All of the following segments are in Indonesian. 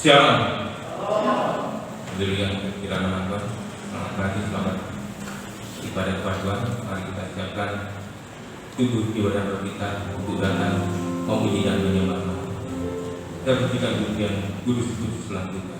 Shalom. Haleluya, kiranya Tuhan. Selamat pagi, selamat ibadah kepada Tuhan. Mari kita siapkan tubuh jiwa dan roh kita untuk datang memuji dan menyembah Tuhan. Kita berikan pujian kudus-kudus selanjutnya.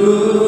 Ooh.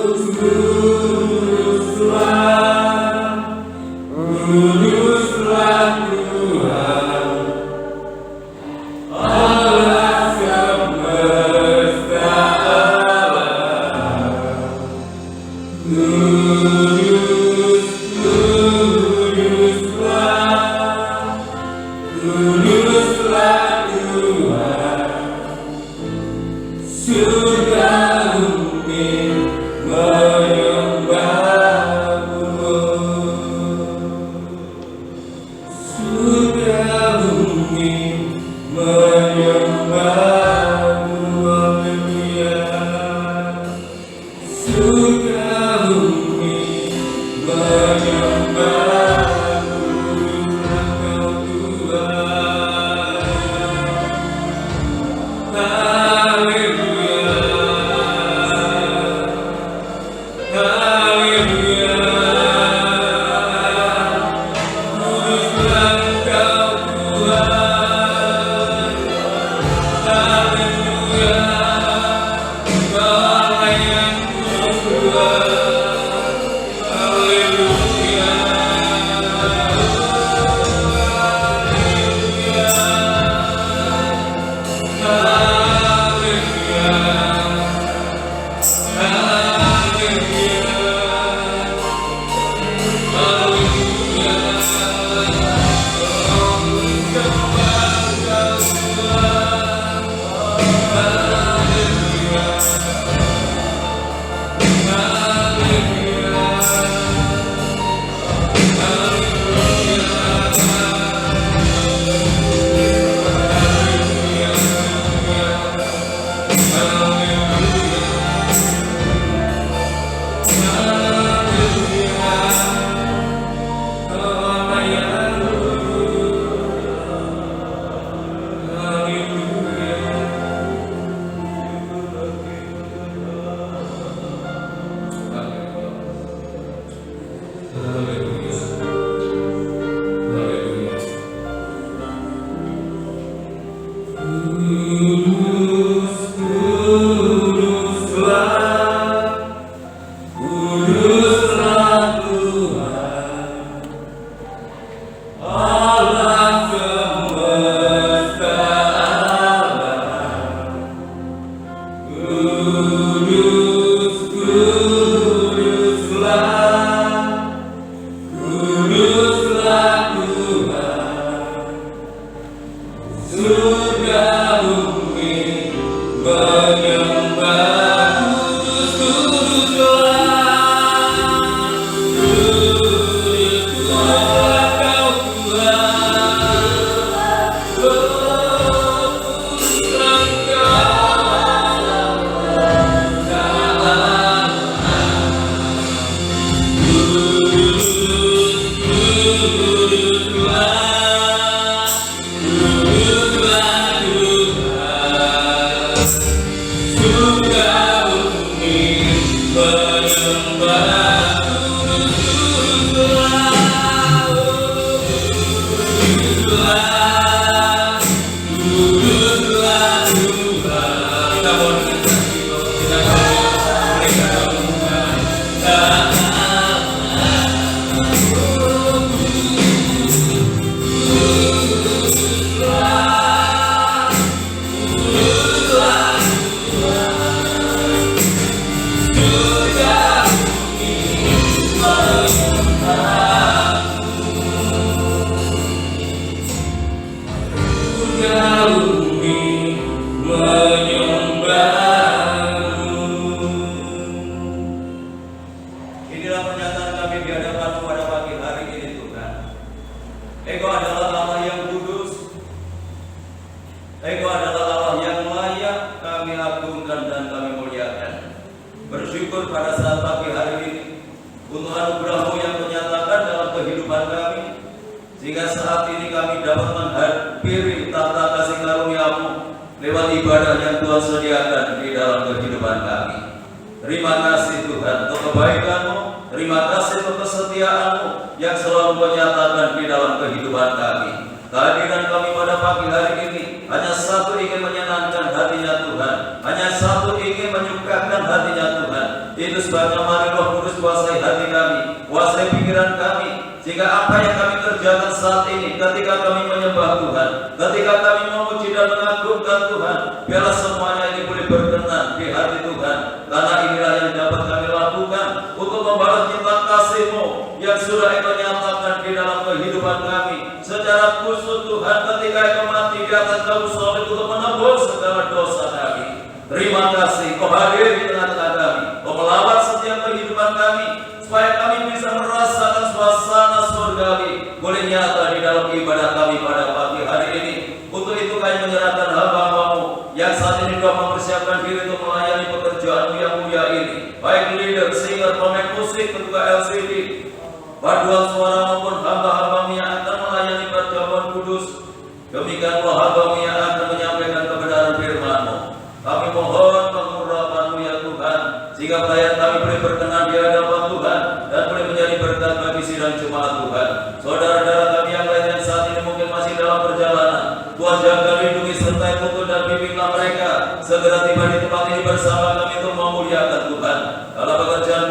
Segera tiba di tempat ini bersama kami untuk memuliakan Tuhan. Dalam pekerjaan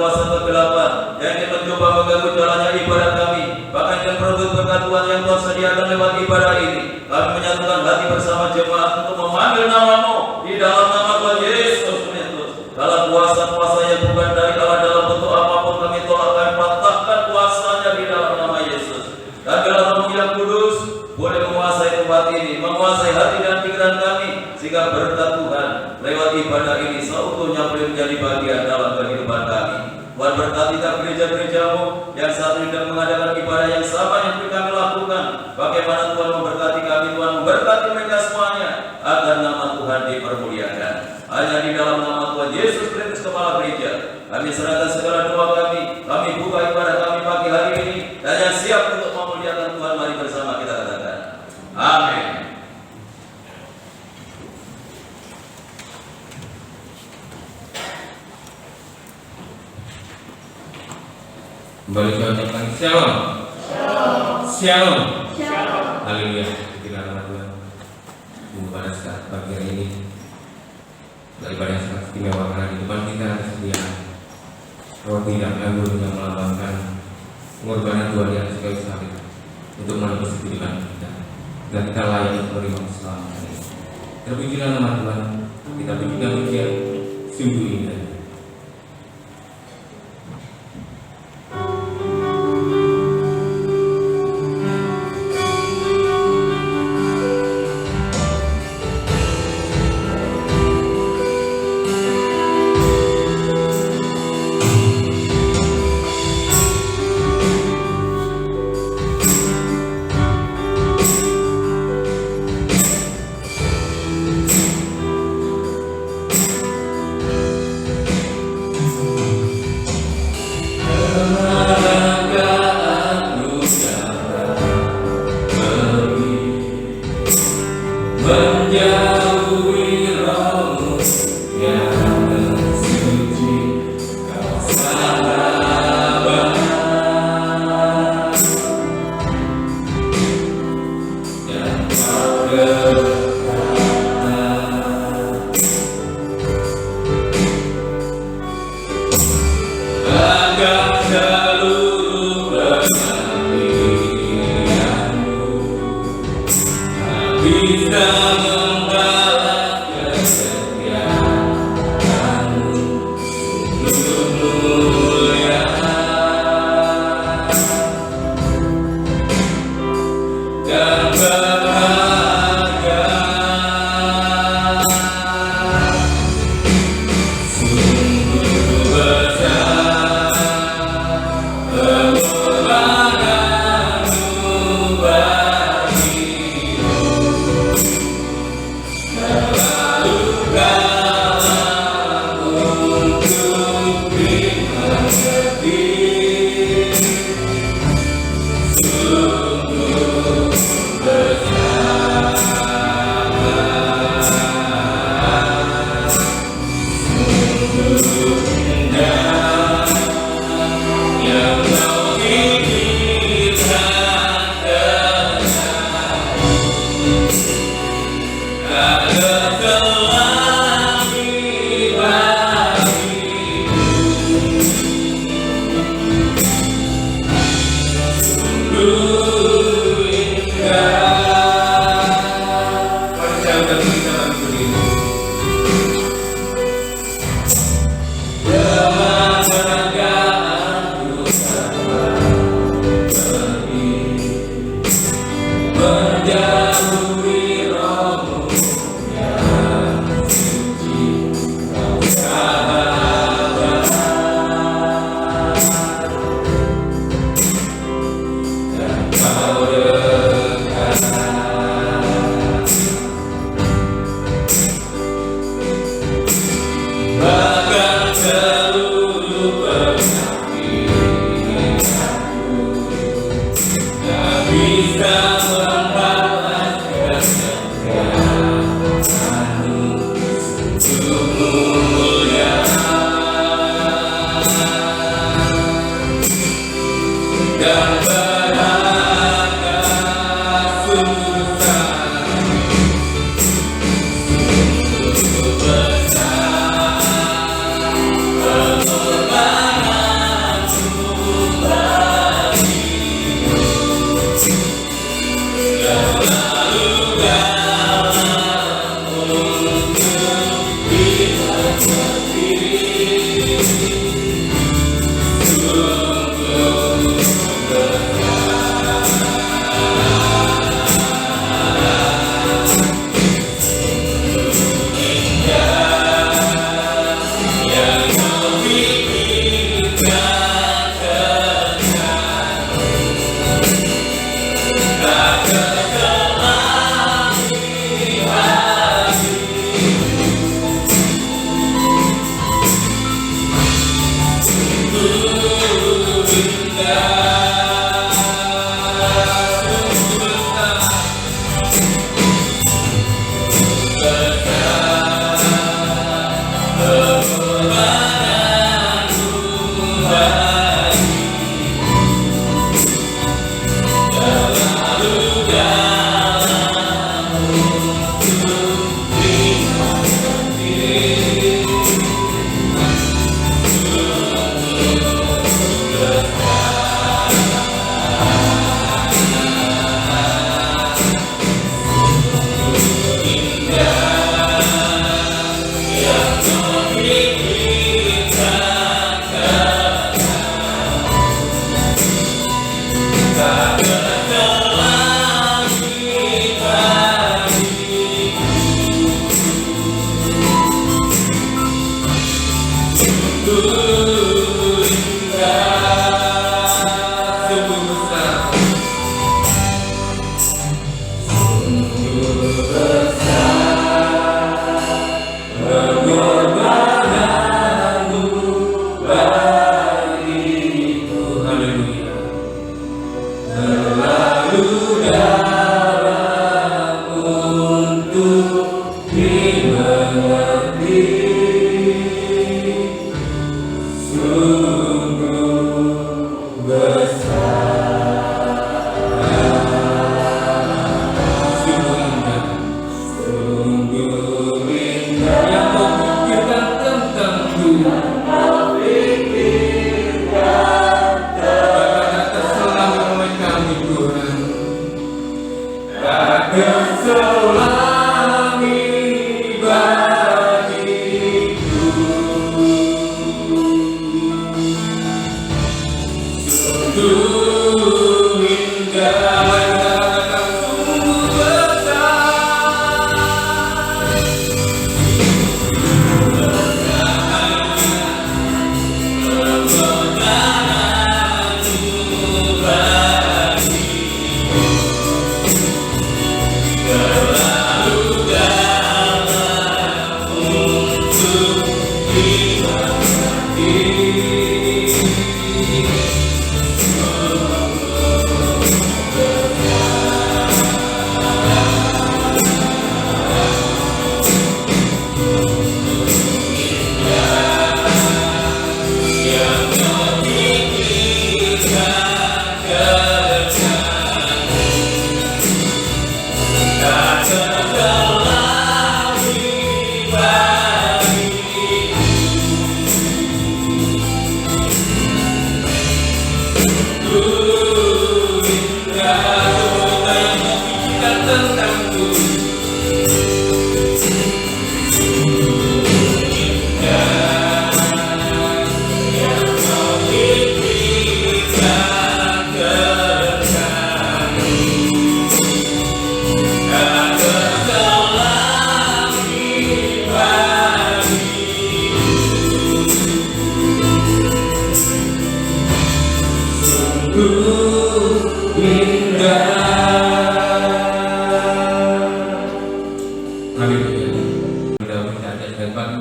mengganggu jalannya ibadah kami. Bahkan yang perebut berkat Tuhan yang Tuhan sediakan lewat ibadah ini, kami menyatukan hati bersama jemaat untuk memanggil nama-Mu di dalam nama Tuhan Yesus Kristus. Dalam kuasa-kuasa yang bukan dari Allah dalam bentuk apapun kami tolak, kami patahkan kuasanya di dalam nama Yesus. Dan biarlah Roh yang kudus boleh menguasai tempat ini, menguasai hati dan pikiran kami, sehingga berkat Tuhan lewat ibadah ini seutuhnya boleh menjadi bagian dalam kehidupan kami. Tuhan berkati gereja-gereja-Mu yang saat ini sedang mengadakan ibadah yang sama yang kami lakukan. Bagaimana Tuhan memberkati kami, Tuhan memberkati mereka semuanya, agar nama Tuhan dipermuliakan. Hanya di dalam nama Tuhan Yesus Kristus Kepala Gereja, kami serahkan segala doa kami buka ibadah kami pagi hari ini, dan yang siap untuk memuliakan Tuhan, mari bersama kita katakan, amin. Kembali kita ucapkan Shalom. Shalom. Haleluya. Kita nama Tuhan. Pada saat pagi hari ini, daripada yang sangat istimewa, karena di depan kita ada sediaan roti dan anggur yang melambangkan pengorbanan Tuhan yang sekali salib untuk menebus kehidupan kita, dan kita layak untuk menerima keselamatan ini. Terpujilah nama Tuhan. Kita pujikan pujian sungguh indah.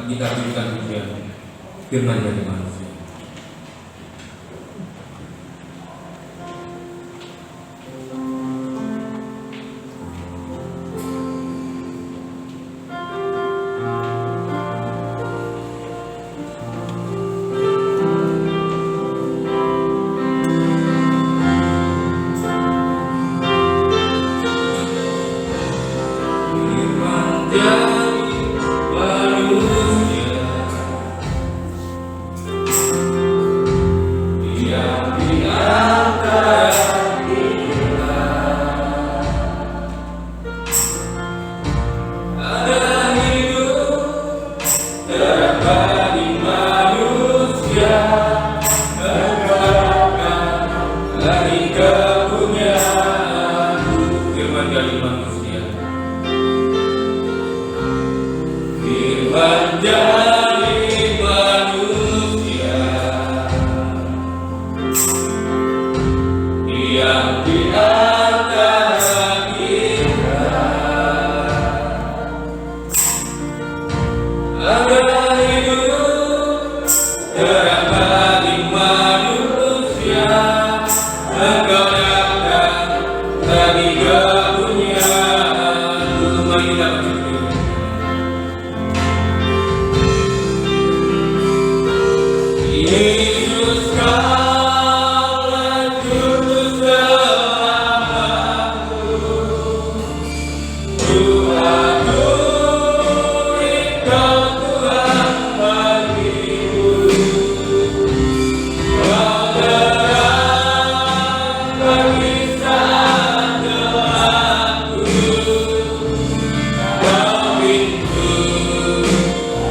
Kita berikan pujian firman dari manusia.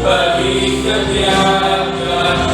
Bagi setiap yang selamat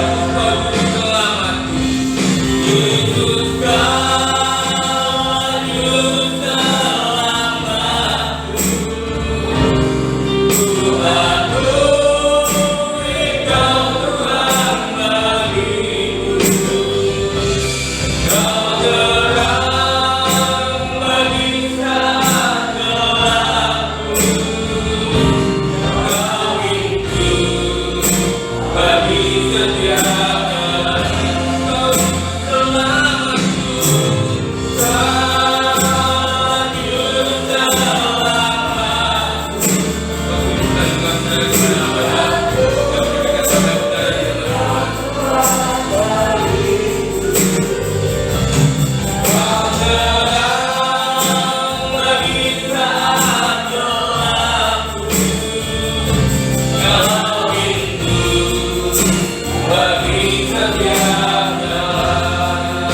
bagi setiap jalan.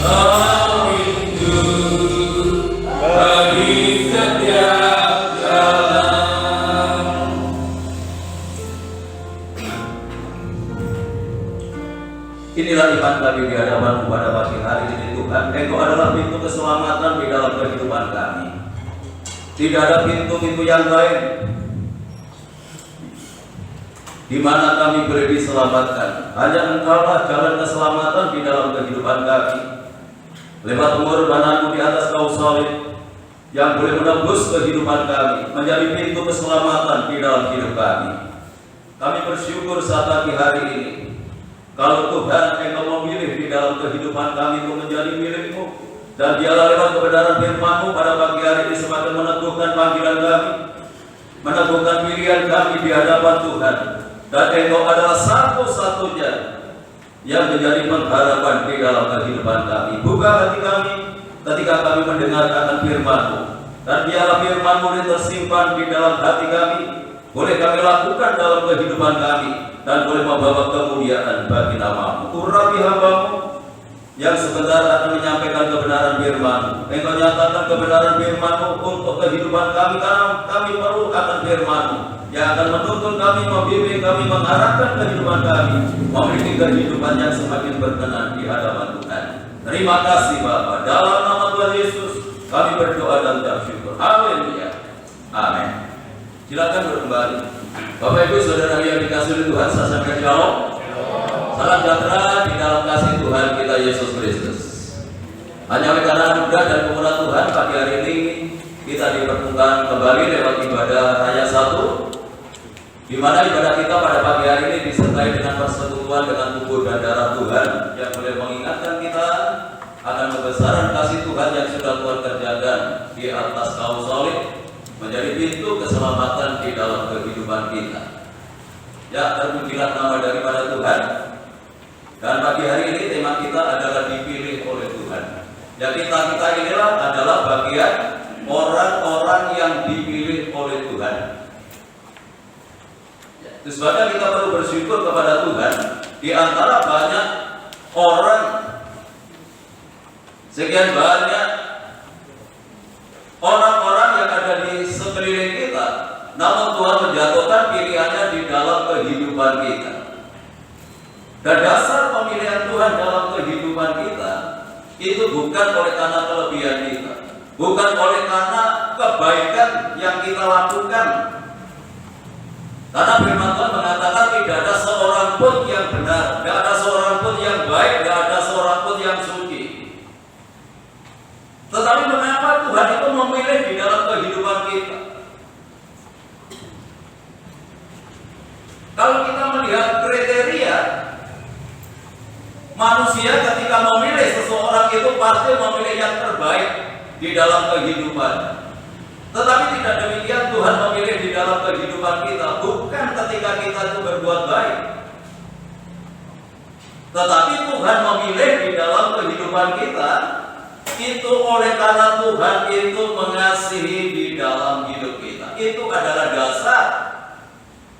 Kau rindu bagi setiap jalan. Inilah iman kami di hadapan pada pagi hari ini Tuhan. Engkau adalah pintu keselamatan di dalam kehidupan kami. Tidak ada pintu-pintu yang lain di mana kami boleh diselamatkan. Hanya Engkaulah jalan keselamatan di dalam kehidupan kami. Lewat pengorbananmu di atas kayu salib yang boleh menebus kehidupan kami, menjadi pintu keselamatan di dalam hidup kami. Kami bersyukur saat pagi hari ini. Kalau Tuhan Engkau memilih di dalam kehidupan kami untuk menjadi milik-Mu, dan dialah lewat kebenaran firman-Mu pada pagi hari ini semakin meneguhkan panggilan kami, meneguhkan pilihan kami di hadapan Tuhan. Dan Engkau adalah satu-satunya yang menjadi pengharapan di dalam kehidupan kami. Buka hati kami ketika kami mendengar akan firman-Mu, dan biarlah firman-Mu yang tersimpan di dalam hati kami boleh kami lakukan dalam kehidupan kami, dan boleh membawa kemuliaan bagi nama-Mu. Urapi hamba-Mu yang sebentar akan menyampaikan kebenaran firman-Mu. Engkau nyatakan kebenaran firman-Mu untuk kehidupan kami, karena kami perlu akan firman-Mu yang akan menuntun kami, membimbing kami, mengarahkan kehidupan kami, memiliki kehidupan yang semakin berkenan di hadapan Tuhan. Terima kasih Bapa. Dalam nama Tuhan Yesus kami berdoa dan ucap syukur. Haleluya. Amin. Silakan berkembali. Bapak Ibu Saudara yang dikasihi Tuhan, saya sampaikan shalom. Salam sejahtera di dalam kasih Tuhan kita Yesus Kristus. Hanya oleh karena anugerah dan kemurahan Tuhan, pagi hari ini kita dipertemukan kembali lewat ibadah Raya 1, di mana ibadah kita pada pagi hari ini disertai dengan persekutuan dengan tubuh dan darah Tuhan yang boleh mengingatkan kita akan kebesaran kasih Tuhan yang sudah Tuhan kerjakan di atas kayu salib, menjadi pintu keselamatan di dalam kehidupan kita. Ya, terpujilah nama daripada Tuhan. Dan pagi hari ini tema kita adalah dipilih oleh Tuhan. Ya, kita inilah adalah bagian orang-orang yang dipilih oleh Tuhan. Ya, itu sebabnya kita perlu bersyukur kepada Tuhan. Di antara banyak orang, sekian banyak orang-orang yang ada di sekeliling kita, namun Tuhan menjatuhkan pilihannya di dalam kehidupan kita. Dan dasar pemilihan Tuhan dalam kehidupan kita itu bukan oleh karena kelebihan kita, bukan oleh karena kebaikan yang kita lakukan. Karena firman Tuhan mengatakan tidak ada seorang pun yang benar, tidak ada seorang pun yang baik, tidak ada seorang pun yang suci. Tetapi mengapa Tuhan itu memilih di dalam kehidupan kita? Kalau kita melihat kriteria manusia ketika memilih seseorang itu pasti memilih yang terbaik di dalam kehidupan. Tetapi tidak demikian Tuhan memilih di dalam kehidupan kita, bukan ketika kita itu berbuat baik, tetapi Tuhan memilih di dalam kehidupan kita itu oleh karena Tuhan itu mengasihi di dalam hidup kita. Itu adalah dasar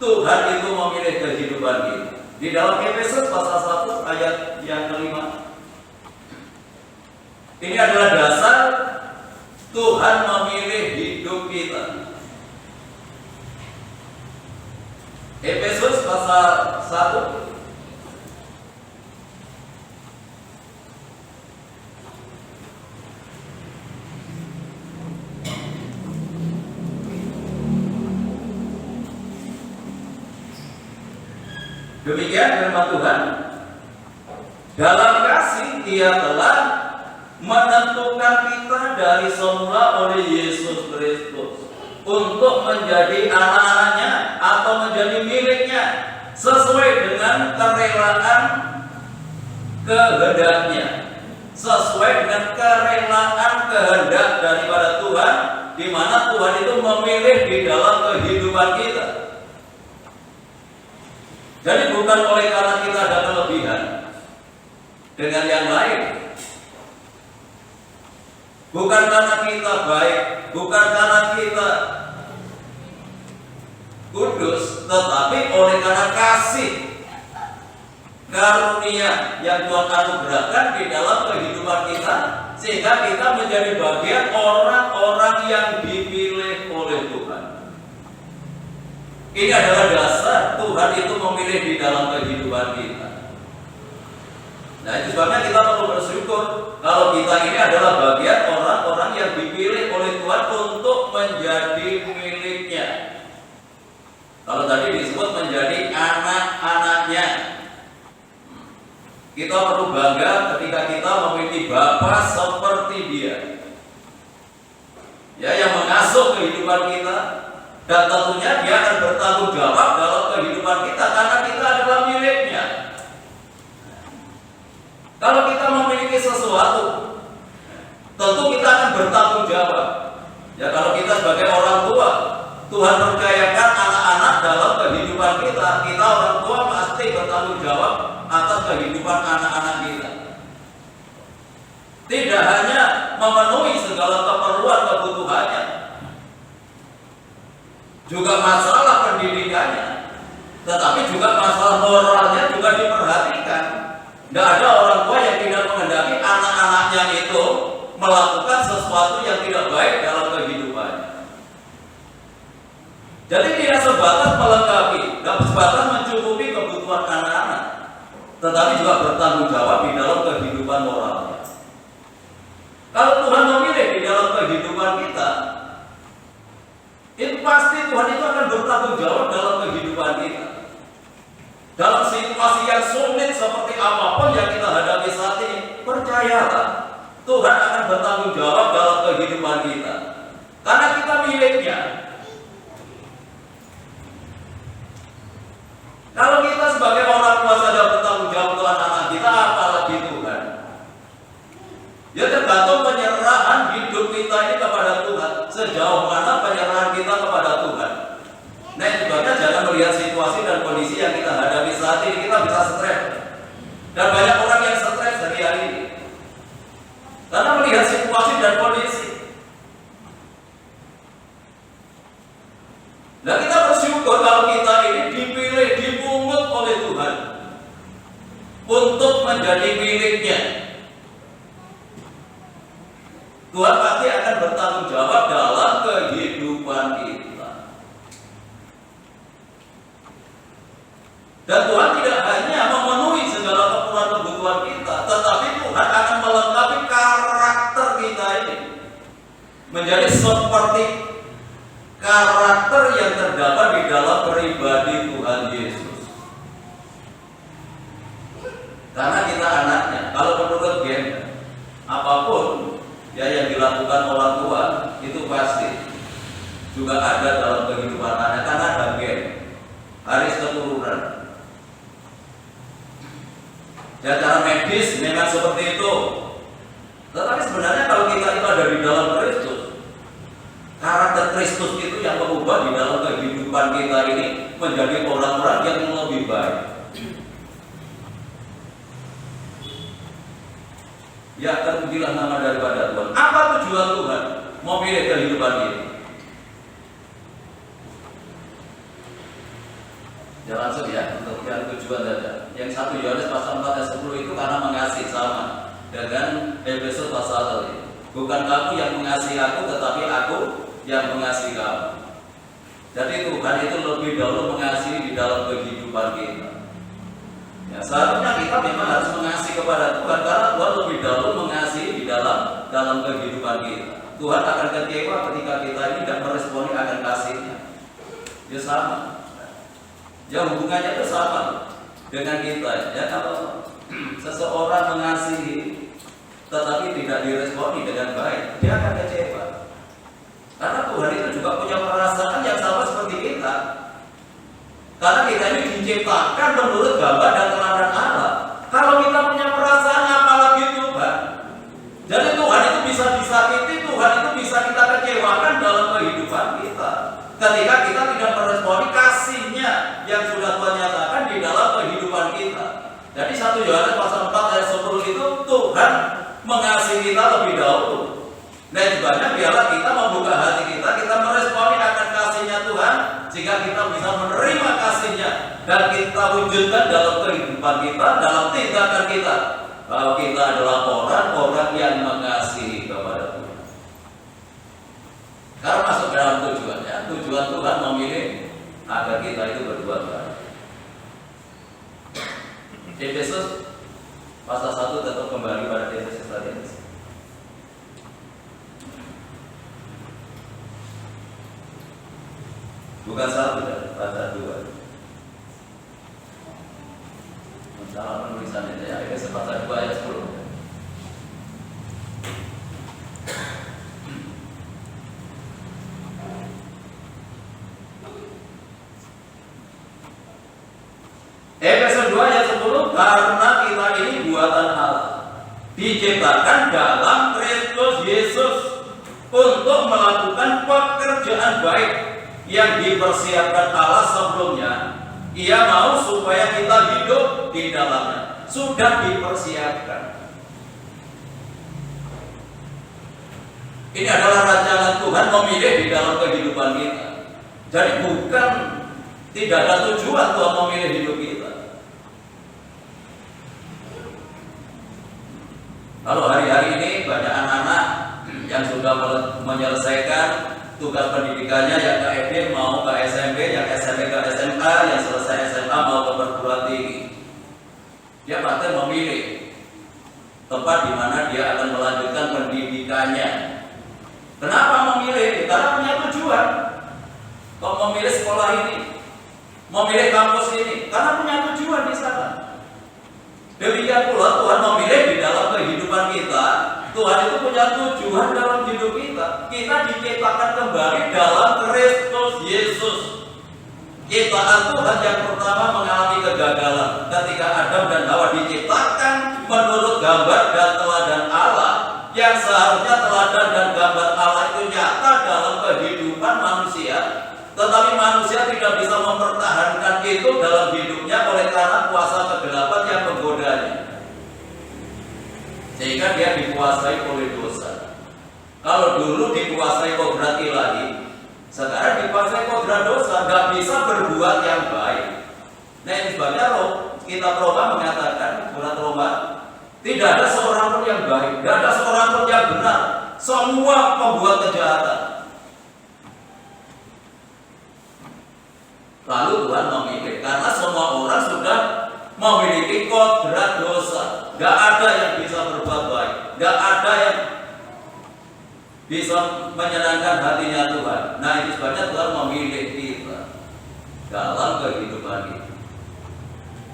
Tuhan itu memilih kehidupan kita. Di dalam Efesus pasal 1 ayat yang kelima, ini adalah dasar Tuhan memilih hidup kita. Efesus pasal 1 demikian firman Tuhan, dalam kasih Dia telah menentukan kita dari semula oleh Yesus Kristus untuk menjadi anak-anaknya atau menjadi miliknya sesuai dengan kerelaan kehendaknya, sesuai dengan kerelaan kehendak daripada Tuhan, di mana Tuhan itu memilih di dalam kehidupan kita. Jadi bukan oleh karena kita ada kelebihan dengan yang lain, bukan karena kita baik, bukan karena kita kudus, tetapi oleh karena kasih karunia yang Tuhan anugerahkan di dalam kehidupan kita, sehingga kita menjadi bagian orang-orang yang dipilih oleh Tuhan. Ini adalah dasar Tuhan itu memilih di dalam kehidupan kita. Nah, itu sebabnya kita perlu bersyukur kalau kita ini adalah bagian orang-orang yang dipilih oleh Tuhan untuk menjadi miliknya. Kalau tadi disebut menjadi anak-anaknya, kita perlu bangga ketika kita memiliki Bapa seperti Dia, ya, yang mengasuh kehidupan kita, dan tentunya Dia akan bertanggung jawab dalam kehidupan kita karena kita adalah miliknya. Kalau kita memiliki sesuatu, tentu kita akan bertanggung jawab. Ya, kalau kita sebagai orang tua, Tuhan percayakan anak-anak dalam kehidupan kita, kita orang tua pasti bertanggung jawab atas kehidupan anak-anak kita. Tidak hanya memenuhi segala keperluan kebutuhannya, juga masalah pendidikannya, tetapi juga masalah moralnya juga diperhatikan. Tidak ada orang tua yang tidak menghendaki anak-anaknya itu melakukan sesuatu yang tidak baik dalam kehidupannya. Jadi tidak sebatas melengkapi, tidak sebatas mencukupi kebutuhan anak-anak, tetapi juga bertanggung jawab di dalam kehidupan moralnya. Kalau Tuhan memilih di dalam kehidupan kita, itu pasti Tuhan itu akan bertanggung jawab dalam kehidupan kita. Dalam situasi yang sulit seperti apapun yang kita hadapi saat ini, percayalah, Tuhan akan bertanggung jawab dalam kehidupan kita. Karena kita miliknya. Kalau kita sebagai orang tua saja bertanggung jawab untuk anak-anak kita, apalagi Tuhan. Ya, tergantung penyerahan hidup kita ini kepada Tuhan. Sejauh mana penyerahan kita kepada Tuhan. Nah, sebabnya jangan melihat situasi dan kondisi yang kita hadapi saat ini, kita bisa stres. Dan banyak orang yang stres hari ini karena melihat situasi dan kondisi. Nah, kita bersyukur kalau kita ini dipilih, dipungut oleh Tuhan untuk menjadi miliknya. Tuhan pasti akan bertanggung jawab dalam kehidupan kita. Dan Tuhan tidak hanya memenuhi segala kebutuhan kita, tetapi Tuhan akan melengkapi karakter kita ini menjadi seperti karakter yang terdapat di dalam pribadi Tuhan Yesus. Karena kita anaknya. Kalau menurut gen, apapun ya yang dilakukan orang tua itu pasti juga ada dalam kehidupan anak, karena ada gen, garis keturunan. Ya, cara medis memang seperti itu. Tetapi sebenarnya kalau kita itu ada di dalam Kristus, karakter Kristus itu yang mengubah di dalam kehidupan kita ini menjadi orang-orang yang lebih baik. Ya, terpujilah nama daripada Tuhan. Apa tujuan Tuhan memilih kehidupan ini? Ya, langsung ya, untuk yang tujuan saja. Yang 1 Yohanes pasal 4 ayat 10 itu karena mengasihi, sama dengan Efesus pasal 1. Bukan kamu yang mengasihi aku, tetapi aku yang mengasihi kamu. Jadi Tuhan itu lebih dahulu mengasihi di dalam kehidupan kita. Ya, seharusnya kita memang harus mengasihi kepada Tuhan, karena Tuhan lebih dahulu mengasihi di dalam kehidupan kita. Tuhan akan kecewa ketika kita ini tidak meresponi akan kasihnya. Ya, sama. Ya, hubungannya itu sama dengan kita. Ya, kalau seseorang mengasihi tetapi tidak diresponi dengan baik, dia akan kecewa. Karena Tuhan itu juga punya perasaan yang sama seperti kita. Karena kita ini diciptakan menurut gambar dan teladan Allah. Kalau kita punya perasaan, apalagi Tuhan. Jadi Tuhan itu bisa disakiti, Tuhan itu bisa kita kecewakan dalam kehidupan kita. Ketika kita tidak meresponi kasih-Nya yang sudah Tuhan nyatakan di dalam kehidupan kita. Jadi 1 Yohanes pasal 4 ayat 10 itu Tuhan mengasihi kita lebih dahulu. Nah, sebabnya biarlah kita membuka hati kita meresponi akan kasih-Nya Tuhan, sehingga kita bisa menerima kasih-Nya dan kita wujudkan dalam kehidupan kita, dalam tindakan kita, bahwa kita adalah orang-orang yang mengasihi kepada Tuhan. Karena masuk dalam tujuannya, tujuan Tuhan memilih agar kita itu berbuat baik. Efesus pasal 1 tetap kembali pada Efesus tadi. Bukan 1, pasal 2. Salah penulisan itu ya, Efesus pasal 2 ayat 10. Efesus 2 ayat 10, karena kita ini buatan Allah, diciptakan dalam Kristus Yesus untuk melakukan pekerjaan baik yang dipersiapkan Allah sebelumnya. Ia mau supaya kita hidup di dalamnya. Sudah dipersiapkan. Ini adalah rancangan Tuhan memilih di dalam kehidupan kita. Jadi bukan tidak ada tujuan Tuhan memilih hidup kita. Kalau hari-hari ini banyak anak-anak yang sudah menyelesaikan tugas pendidikannya, yang ke SD mau ke SMP, yang SMP ke SMA, yang selesai SMA mau ke perguruan tinggi. Dia pasti memilih tempat di mana dia akan melanjutkan pendidikannya. Kenapa memilih? Karena punya tujuan. Kok memilih sekolah ini, memilih kampus ini? Karena punya tujuan di sana. Demikian pula Tuhan memilih di dalam kehidupan kita. Tuhan itu punya tujuan dalam hidup kita. Kita diciptakan kembali dalam Kristus Yesus. Ciptaan Tuhan yang pertama mengalami kegagalan ketika Adam dan Hawa diciptakan menurut gambar dan teladan Allah, yang seharusnya teladan dan gambar Allah itu nyata dalam kehidupan manusia. Tetapi manusia tidak bisa mempertahankan itu dalam hidupnya oleh karena kuasa kegelapan yang menggodanya, sehingga dia dikuasai oleh dosa. Kalau dulu dikuasai kodrat ilahi, sekarang dikuasai kodrat dosa, nggak bisa berbuat yang baik. Nah ini sebabnya kitab Roma mengatakan, surat Roma, tidak ada seorang pun yang baik, tidak ada seorang pun yang benar, semua pembuat kejahatan. Lalu Tuhan memilih, karena semua orang sudah memiliki kodrat dosa. Gak ada yang bisa berbuat baik, gak ada yang bisa menyenangkan hatinya Tuhan. Nah itu sebabnya Tuhan memilih kita dalam kehidupan ini,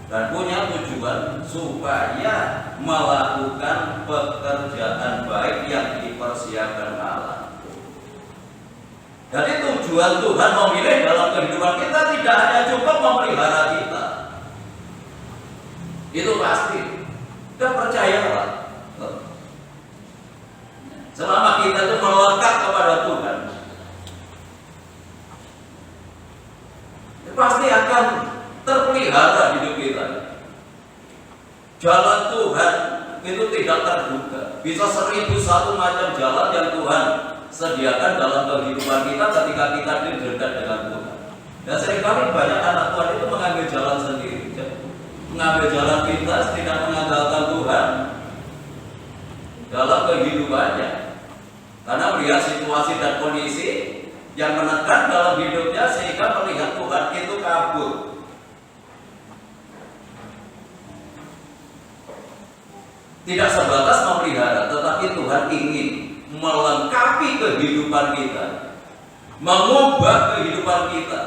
dan punya tujuan supaya melakukan pekerjaan baik yang dipersiapkan Allah. Jadi tujuan Tuhan memilih dalam kehidupan kita tidak hanya cukup memelihara kita. Itu pasti. Dan percayalah, selama kita itu melekat kepada Tuhan, pasti akan terpelihara hidup kita. Jalan Tuhan itu tidak terduga. Bisa 1001 macam jalan yang Tuhan sediakan dalam kehidupan kita ketika kita dekat dengan Tuhan. Dan seringkali banyak anak Tuhan itu mengambil jalan sendiri, mengambil jalan pintas, tidak mengandalkan Tuhan dalam kehidupannya, karena melihat situasi dan kondisi yang menekan dalam hidupnya, sehingga melihat Tuhan itu kabur. Tidak sebatas memelihara, tetapi Tuhan ingin melengkapi kehidupan kita, mengubah kehidupan kita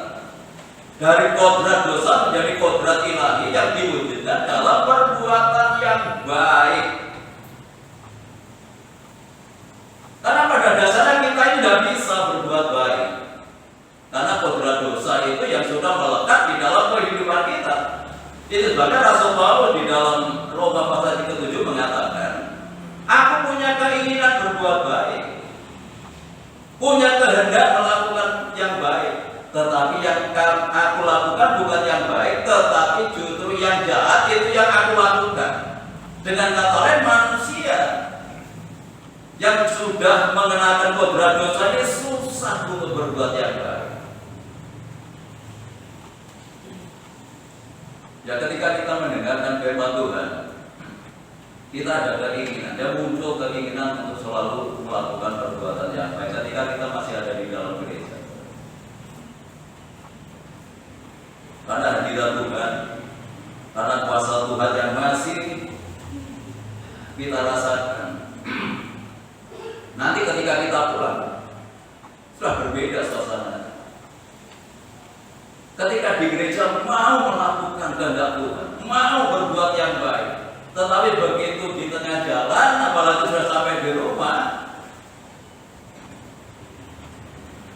dari kodrat dosa menjadi kodrat ilahi yang diwujudkan dalam perbuatan yang baik. Karena pada dasarnya kita ini tidak bisa berbuat baik, karena kodrat dosa itu yang sudah melekat di dalam kehidupan kita. Itu sebabnya Rasul Paulus di dalam Roma pasal 7 mengatakan, aku punya keinginan berbuat baik, punya kehendak melakukan yang baik, tetapi yang aku lakukan bukan yang baik, tetapi justru yang jahat itu yang aku lakukan. Dengan kata lain, manusia yang sudah mengenakan kodrat dosa ini susah untuk berbuat yang baik. Ya ketika kita mendengarkan firman Tuhan, kita ada keinginan, dan muncul keinginan untuk selalu melakukan perbuatan yang baik ketika kita masih ada di dalam gereja. Karena hadirat Tuhan, karena kuasa Tuhan yang masih kita rasakan. Nanti ketika kita pulang, sudah berbeda suasana. Ketika di gereja mau melakukan kehendak Tuhan, mau berbuat yang baik, tetapi begitu di tengah jalan, apalagi sudah sampai di rumah,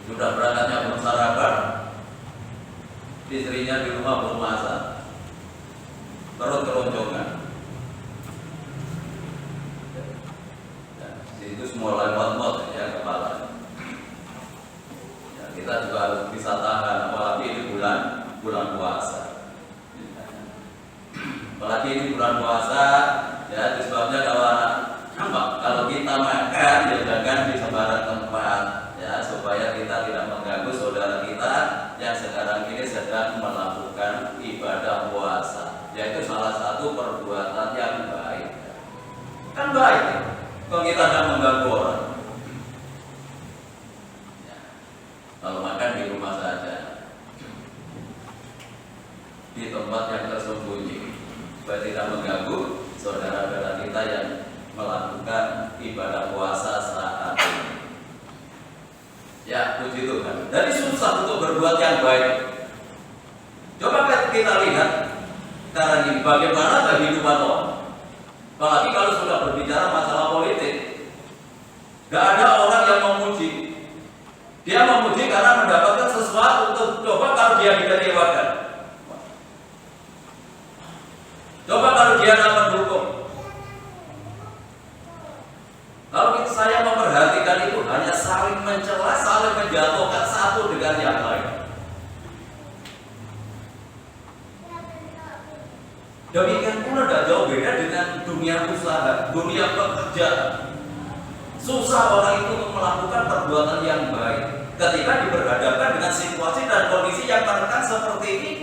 sudah berangkatnya belum sarapan, istrinya di rumah belum masak, perut keroncongan, itu semua lemot-mot ya kepala. Ya, kita juga harus bisa tahan, apalagi ini bulan puasa. Apalagi ini bulan puasa, ya itu sebabnya kalau kita makan ya jangan di sembarang tempat, ya supaya kita tidak mengganggu saudara kita yang sekarang ini sedang melakukan ibadah puasa. Yaitu salah satu perbuatan yang baik. Kan baik ya? Kalau kita tidak mengganggu orang. Ya. Kalau makan di rumah saja, di tempat yang tersembunyi, supaya tidak mengganggu saudara-saudara kita yang melakukan ibadah puasa saat ini. Ya, puji Tuhan. Jadi susah untuk berbuat yang baik. Coba kita lihat sekarang ini bagaimana kehidupan orang. Apalagi kalau sudah berbicara masalah politik, gak ada orang yang memuji. Dia memuji karena mendapatkan sesuatu. Coba kalau dia dikecewakan. Coba kalau dia tidak mendukung. Kalau saya memperhatikan itu hanya saling mencela, saling menjatuhkan satu dengan yang lain. Demikian pula tidak jauh beda dengan dunia usaha, dunia pekerjaan. Susah orang itu untuk melakukan perbuatan yang baik ketika diperhadapkan dengan situasi dan kondisi yang tertekan seperti ini.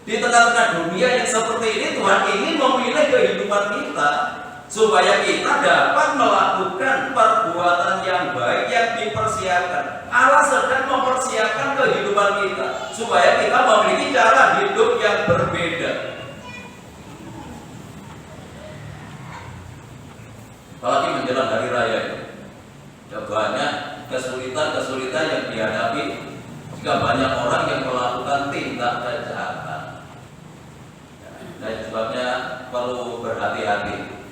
Di tengah-tengah dunia yang seperti ini, Tuhan ingin memilih kehidupan kita supaya kita dapat melakukan perbuatan yang baik yang dipersiapkan. Allah sedang mempersiapkan kehidupan kita supaya kita memiliki cara hidup yang berbeda. Apalagi menjelang hari raya ini, ya banyak kesulitan-kesulitan yang dihadapi jika banyak orang yang melakukan tindak kejahatan. Dan sebabnya perlu berhati-hati.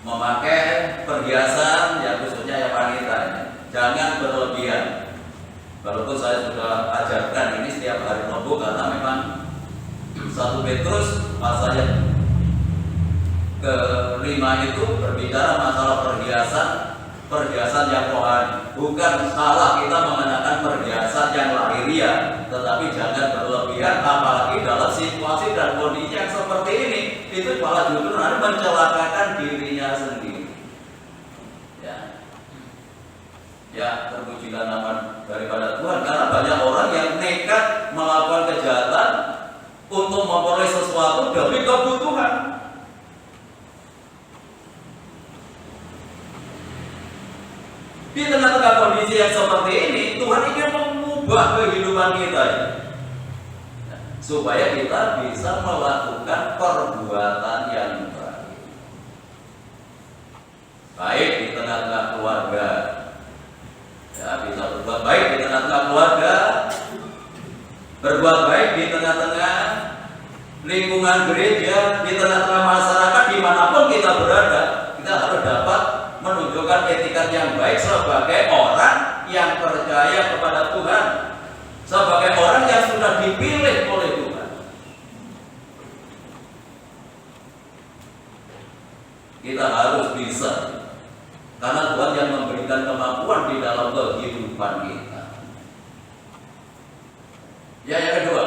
Memakai perhiasan yang khususnya yang wanita ini, jangan berlebihan. Walaupun saya sudah ajarkan ini setiap hari Rabu karena memang 1 Petrus pasal yang ke-5 itu berbicara masalah perhiasan yang rohani. Bukan salah kita mengenakan perhiasan yang lahiriah, tetapi jangan berlebihan, apalagi dalam situasi dan kondisi yang seperti ini. Itu malah justru nanti mencelakakan dirinya sendiri. Ya, terpujilah nama daripada Tuhan, karena banyak orang yang nekat melakukan kejahatan untuk memperoleh sesuatu demi kebutuhan. Di tengah-tengah kondisi yang seperti ini, Tuhan ingin mengubah kehidupan kita supaya kita bisa melakukan perbuatan yang baik. Baik di tengah-tengah keluarga, ya bisa berbuat baik di tengah-tengah keluarga, berbuat baik di tengah-tengah lingkungan gereja, di tengah-tengah masyarakat, dimanapun kita berada, kita harus dapat menunjukkan etika yang baik sebagai orang yang percaya kepada Tuhan, sebagai orang yang sudah dipilih oleh Tuhan. Kita harus bisa, karena Tuhan yang memberikan kemampuan di dalam kehidupan kita. Ya, yang kedua,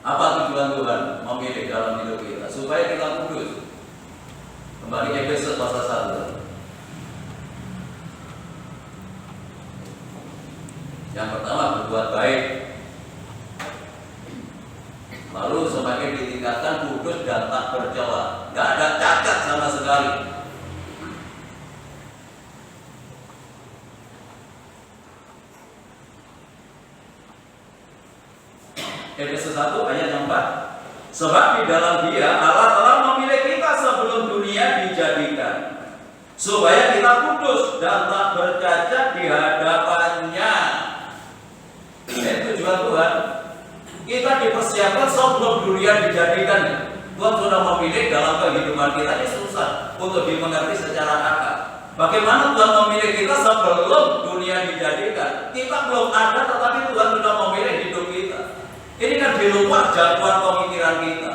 apa tujuan Tuhan memilih dalam hidup kita? Supaya kita kudus. Kembali Efesus pasal 1. Yang pertama berbuat baik, lalu ditingkatkan kudus dan tak bercela, nggak ada cacat sama sekali. Efesus 1 ayat yang 4. Sebab di dalam Dia Allah telah memilih kita sebelum dunia dijadikan, supaya kita kudus dan tak bercacat di hadapannya. Ini tujuan Tuhan. Kita dipersiapkan sebelum dunia dijadikan. Tuhan sudah memilih dalam kehidupan kita. Ini susah untuk dimengerti secara akal. Bagaimana Tuhan memilih kita sebelum dunia dijadikan? Kita belum ada, tetapi Tuhan sudah memilih hidup kita. Ini kan di luar jangkauan pemikiran kita.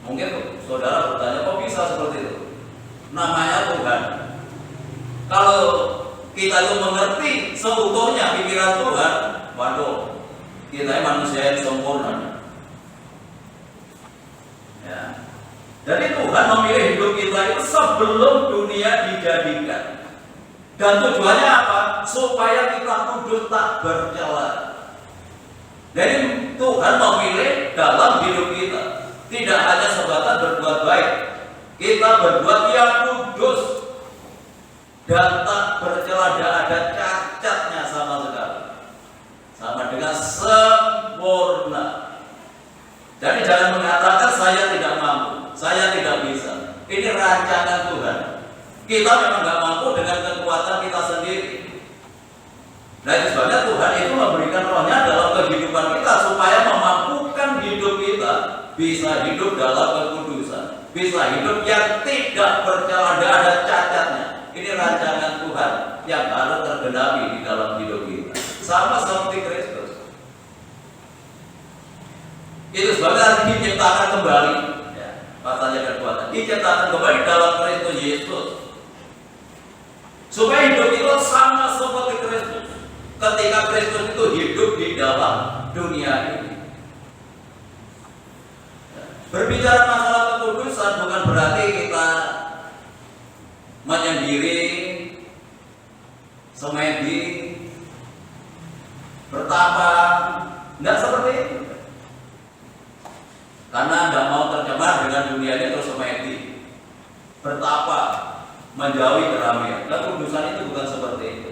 Mungkin saudara bertanya, kok bisa seperti itu? Namanya Tuhan. Kalau kita itu mengerti seutuhnya pikiran Tuhan, waduh, kita manusia yang sempurna. Ya. Jadi Tuhan memilih hidup kita itu sebelum dunia dijadikan. Dan tujuannya apa? Supaya kita kudus tak bercela. Jadi Tuhan memilih dalam hidup kita tidak hanya sebatas berbuat baik, kita berbuat yang kudus dan tak bercela, tidak ada cacatnya sama sekali, sama dengan sempurna. Jadi jangan mengatakan saya tidak mampu, saya tidak bisa. Ini rancangan Tuhan. Kita memang nggak mampu dengan kekuatan kita sendiri. Nah, itu sebabnya Tuhan itu memberikan rohnya dalam kehidupan kita supaya memampukan hidup kita bisa hidup dalam kekudusan, bisa hidup yang tidak bercela, tidak ada cacatnya. Ini rancangan Tuhan yang harus tergenapi di dalam hidup kita, sama seperti Kristus. Itu sebabnya diciptakan kembali, ya, pasalnya kedua, diciptakan kembali dalam Kristus Yesus supaya hidup kita sama seperti Kristus. Ketika Kristus itu hidup di dalam dunia ini. Berbicara masalah kekudusan bukan berarti kita menyendiri, semedi, bertapa, tidak seperti itu. Karena tidak mau tercemar dengan dunia ini terus semedi, bertapa, menjauhi keramaian. Kekudusan itu bukan seperti itu.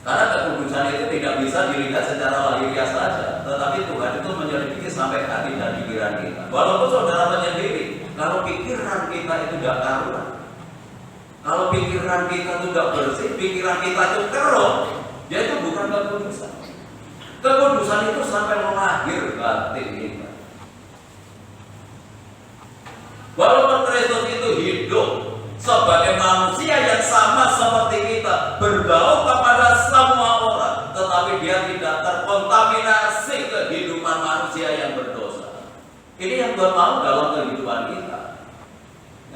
Karena kekudusan itu tidak bisa dilihat secara lahiriah saja, tetapi Tuhan itu menyelidiki sampai hati dan pikiran kita. Walaupun saudara menyendiri, kalau pikiran kita itu tidak karuan, kalau pikiran kita itu tidak bersih, pikiran kita itu keruh, dia itu bukan kekudusan. Kekudusan itu sampai melahir batin kita. Walaupun Kristus itu hidup sebagai manusia yang sama seperti kita, bergaul kepada semua orang, tetapi dia tidak terkontaminasi kehidupan manusia yang berdosa. Ini yang Tuhan mau dalam kehidupan kita.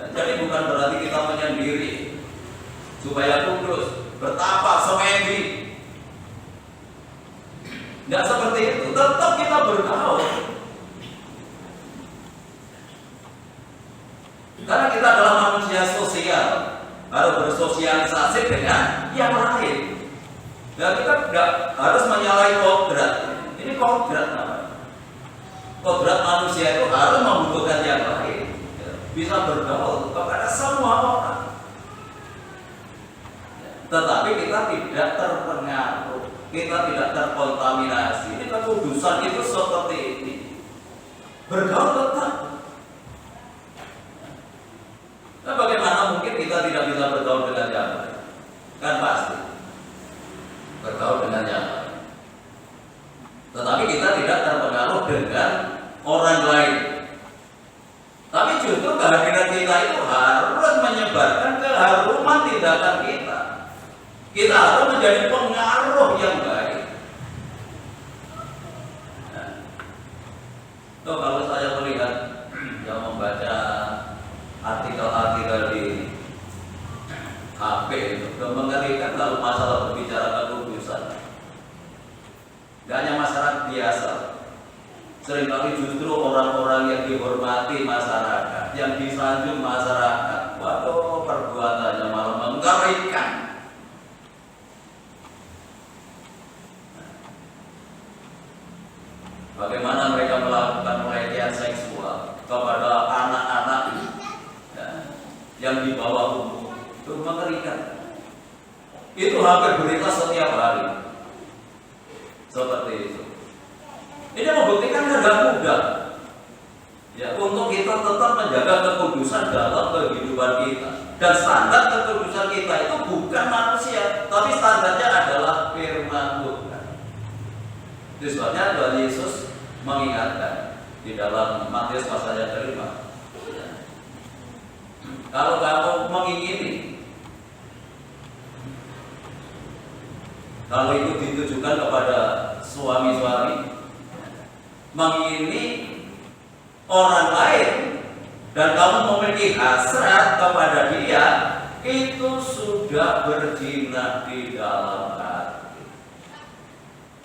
Nah, jadi bukan berarti kita menyendiri supaya kudus, bertapa, semedi. Tidak seperti itu. Tetap kita bergaul. Karena kita adalah manusia sosial, harus bersosialisasi dengan yang lain. Dan kita tidak harus menyalahi kodrat. Ini kodrat namanya. Kodrat manusia itu harus membutuhkan yang lain, bisa bergaul kepada semua orang. Tetapi kita tidak terpengaruh, kita tidak terkontaminasi. Ini kekudusan itu seperti ini. Bergaul tetap. Nah, bagaimana mungkin kita tidak bisa bergaul dengan yang lain? Kan pasti bergaul dengan yang lain. Tetapi kita tidak terpengaruh dengan orang lain. Tapi justru kehadiran kita itu harus menyebarkan keharuman tindakan kita. Kita harus menjadi pengaruh yang baik. Nah, tuh kalau saya melihat yang membaca artikel-artikel di HP itu mengerikan lalu masalah berbicara kekudusan. Gak hanya masyarakat biasa, seringkali justru orang-orang yang dihormati masyarakat, yang disanjung masyarakat, waduh perbuatannya malah mengerikan. Bagaimana mereka mengerikan. Itu hampir berita setiap hari. Seperti itu. Ini membuktikan tidak mudah. Ya, untuk kita tetap menjaga kekudusan dalam kehidupan kita. Dan standar kekudusan kita itu bukan manusia, tapi standarnya adalah firman Tuhan. Itu sebabnya Tuhan Yesus mengingatkan di dalam Matius pasal yang kelima. Kalau kamu mengingini, kalau itu ditujukan kepada suami-suami, mengingini orang lain dan kamu memiliki hasrat kepada dia, itu sudah berzina di dalam hati.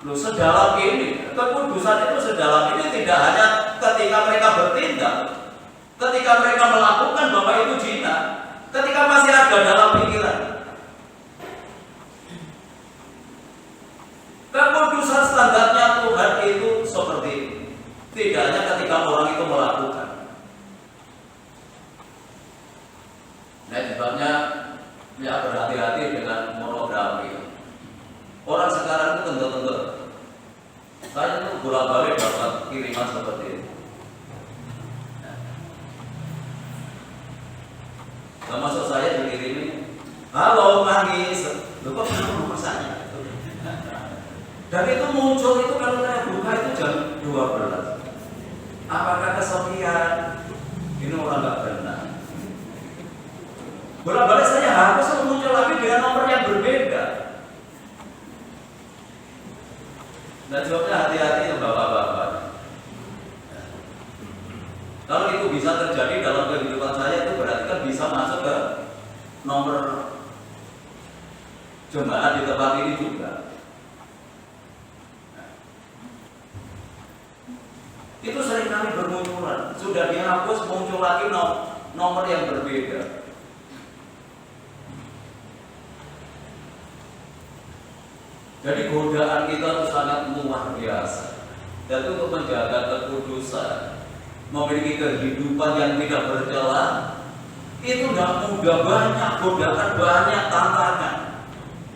Loh, sedalam ini, kekudusan itu sedalam ini tidak hanya ketika mereka bertindak, ketika mereka melakukan bahwa itu zina, ketika masih ada dalam pikiran. Kekudusan standarnya Tuhan itu seperti ini. Tidak hanya ketika orang itu melakukan. Nah, sebabnya ya berhati-hati dengan pornografi. Orang sekarang itu tentu-tentu. Saya itu bolak-balik dapat kiriman seperti itu. Termasuk saya dikirimin, halo manis, lu kok nomor saya? Dan itu muncul itu kalau saya buka itu jam 12. Apakah kesepian? Ini orang nggak benar. Bolak-balik saya hapus, muncul lagi dengan nomor yang berbeda. Nah, jawabnya hati-hati ya bapak-bapak. Kalau itu bisa terjadi dalam kehidupan saya, itu berarti kan bisa masuk ke nomor jemaat di tempat ini juga. Itu seringkali bermunculan, sudah dihapus muncul lagi nomor yang berbeda. Jadi godaan kita itu sangat luar biasa. Dan untuk menjaga kekudusan, memiliki kehidupan yang tidak bercela, itu tidak mudah, banyak godaan, banyak tantangan.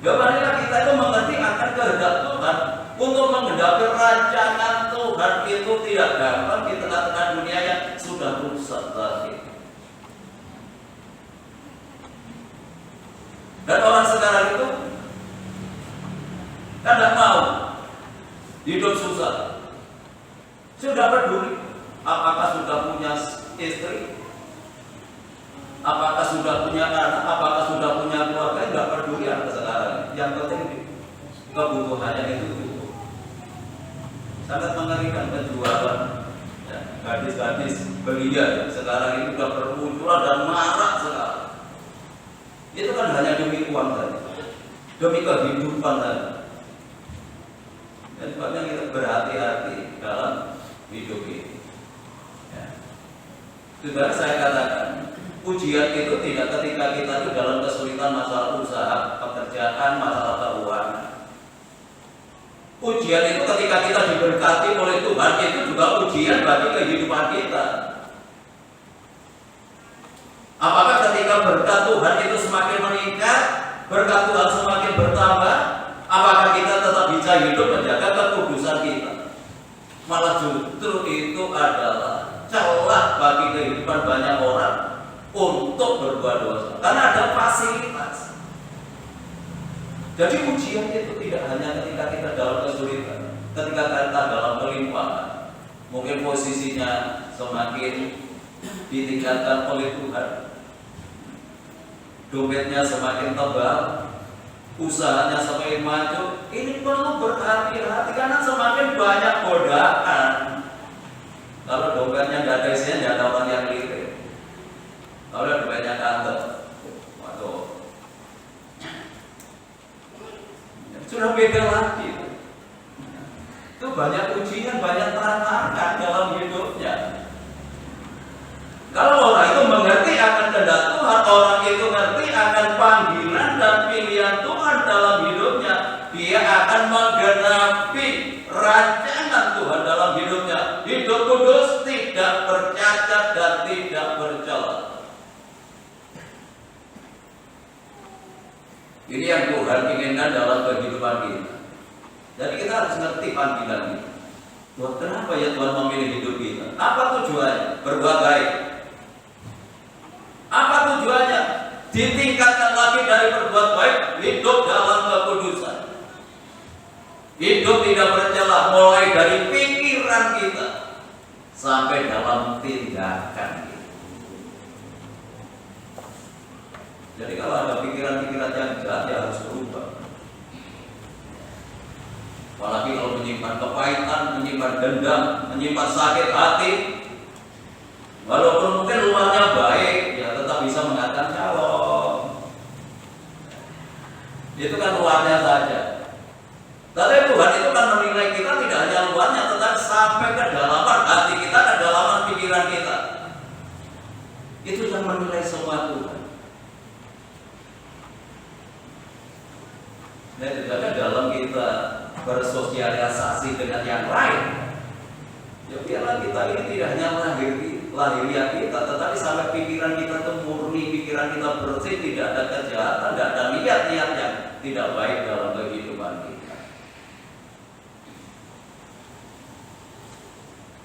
Marilah kita itu mengerti akan kehendak Tuhan. Untuk menggenapi rancangan Tuhan itu tidak gampang di tengah-tengah dunia yang sudah rusak tadi. Dan orang sekarang itu kan tidak mau hidup susah. Sudah peduli apakah sudah punya istri, apakah sudah punya anak, apakah sudah punya keluarga, tidak peduli anak sekarang. Yang penting kebutuhannya itu. Sangat mengerikan penjualan ya, gadis-gadis belia sekarang ini sudah bermunculan dan marak sekali. Itu kan hanya demi uang saja, demi kehidupan saja. Dan sebabnya kita berhati-hati dalam hidup ini. Ya. Sudah saya katakan, ujian itu tidak ketika kita itu dalam kesulitan masalah usaha, pekerjaan, masalah keuangan. Ujian itu ketika kita diberkati oleh Tuhan, itu juga ujian bagi kehidupan kita. Apakah ketika berkat Tuhan itu semakin meningkat, berkat Tuhan semakin bertambah, apakah kita tetap bisa hidup menjaga kekudusan kita? Malah justru itu adalah celah bagi kehidupan banyak orang untuk berbuat dosa, karena ada fasilitas. Jadi ujian itu tidak hanya ketika kita dalam kesulitan, ketika kita dalam kelimpahan, mungkin posisinya semakin ditingkatkan oleh Tuhan, dompetnya semakin tebal, usahanya semakin maju. Ini perlu berhati-hati karena semakin banyak godaan. Kalau dompetnya nggak ada isinya, nggak ada orang yang lirik. Kalau dompetnya kantong, waduh, sudah beda lagi. Itu banyak ujian, banyak tantangan dalam hidupnya. Kalau orang itu mengerti akan kehendak Tuhan, orang itu mengerti akan panggilan dan pilihan Tuhan dalam hidupnya, dia akan menggenapi rancangan Tuhan dalam hidupnya. Hidup kudus, tidak bercacat dan tidak bercela. Ini yang Tuhan inginkan dalam kehidupan kita. Jadi kita harus ngerti panggilan kita. Tuhan, kenapa ya Tuhan memilih hidup kita? Apa tujuannya? Berbuat baik. Apa tujuannya? Ditingkatkan lagi dari berbuat baik, hidup dalam kekudusan. Hidup tidak bercela, mulai dari pikiran kita sampai dalam tindakan kita. Jadi kalau ada pikiran-pikiran yang jahat, ya harus berubah. Apalagi kalau menyimpan kepahitan, menyimpan dendam, menyimpan sakit hati, walaupun mungkin luarnya baik, ya tetap bisa mengatakan shalom. Itu kan luarnya saja. Tapi Tuhan itu kan menilai kita tidak hanya luarnya, tetapi sampai ke dalaman hati kita, ke dalaman pikiran kita. Itu yang menilai semua Tuhan. Dan juga dalam kita bersosialisasi dengan yang lain, ya biarlah kita ini tidak hanya lahiriah kita, tetapi sampai pikiran kita itu murni, pikiran kita bersih, tidak ada kejahatan, tidak ada niat-niat yang tidak baik dalam kehidupan kita.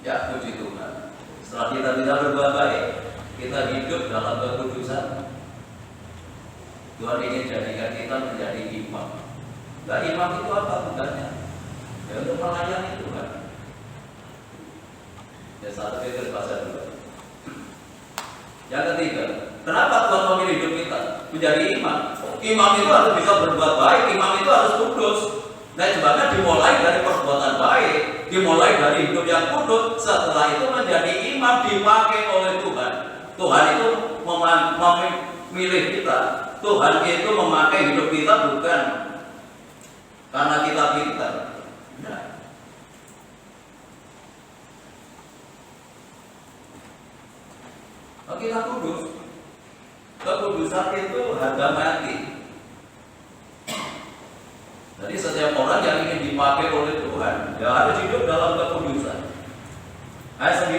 Ya puji Tuhan. Setelah kita bisa berbuat baik, kita hidup dalam kekudusan. Tuhan ingin jadikan kita menjadi imam. Nah, imam itu apa tugasnya? Ya untuk melayani Tuhan. Ya 1 Petrus pasal 2. Yang ketiga, kenapa Tuhan memilih hidup kita menjadi imam? Imam itu harus bisa berbuat baik, imam itu harus kudus. Nah, sebabnya dimulai dari perbuatan baik, dimulai dari hidup yang kudus. Setelah itu menjadi imam, dipakai oleh Tuhan. Tuhan itu memilih kita. Tuhan itu memakai hidup kita bukan karena kita pintar. Nah. Kita kudus. Kekudusan itu harga mati. Jadi setiap orang yang ingin dipakai oleh Tuhan, ya harus hidup dalam kekudusan. Ayat 9.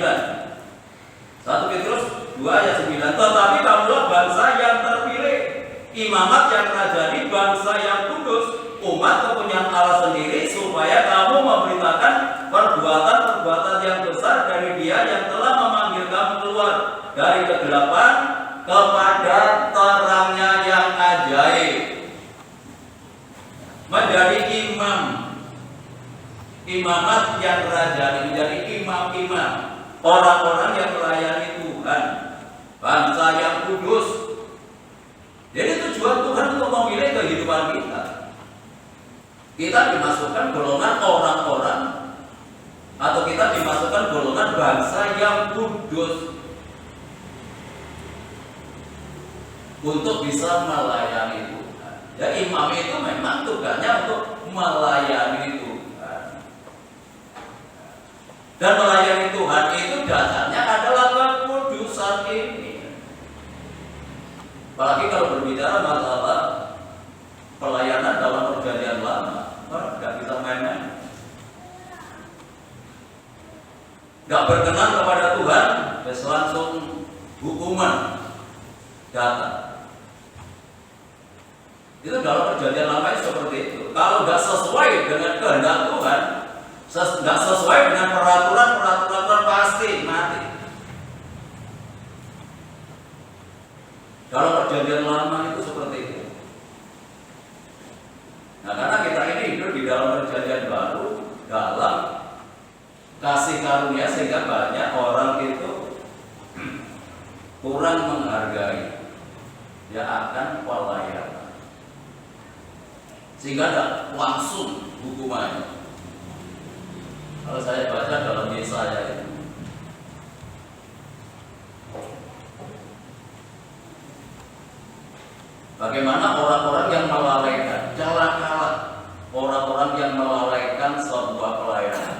1 Petrus 2 ayat 9. Tetapi kamulah bangsa yang terpilih, imamat yang rajani, bangsa yang kudus, umat kepunyaan Allah sendiri, supaya kamu memberitakan perbuatan-perbuatan yang besar dari Dia yang telah memanggil kamu keluar dari kegelapan kepada terangnya yang ajaib. Menjadi imam, imamat yang rajani, menjadi imam-imam, orang-orang yang melayani Tuhan, bangsa yang kudus. Jadi tujuan Tuhan untuk memilih kehidupan kita. Kita dimasukkan golongan orang-orang, atau kita dimasukkan golongan bangsa yang kudus untuk bisa melayani Tuhan. Ya, imam itu memang tugasnya untuk melayani Tuhan. Dan melayani Tuhan itu dasarnya adalah kekudusan ini. Apalagi kalau berbicara masalah pelayanan dalam perjanjian lama, nggak bisa main-main. Nggak berkenan kepada Tuhan, terus langsung hukuman datang. Itu dalam perjanjian lama itu seperti itu. Kalau nggak sesuai dengan kehendak Tuhan, nggak sesuai dengan peraturan pasti mati. Dalam perjanjian lama itu seperti itu. Nah, karena kita ini hidup di dalam perjanjian baru, dalam kasih karunia, sehingga banyak orang itu kurang menghargai ya akan pelayanan, sehingga tidak langsung hukumannya. Kalau saya baca dalam Yesaya itu, bagaimana orang-orang yang melalaikan, celakalah orang-orang yang melalaikan sebuah pelayanan.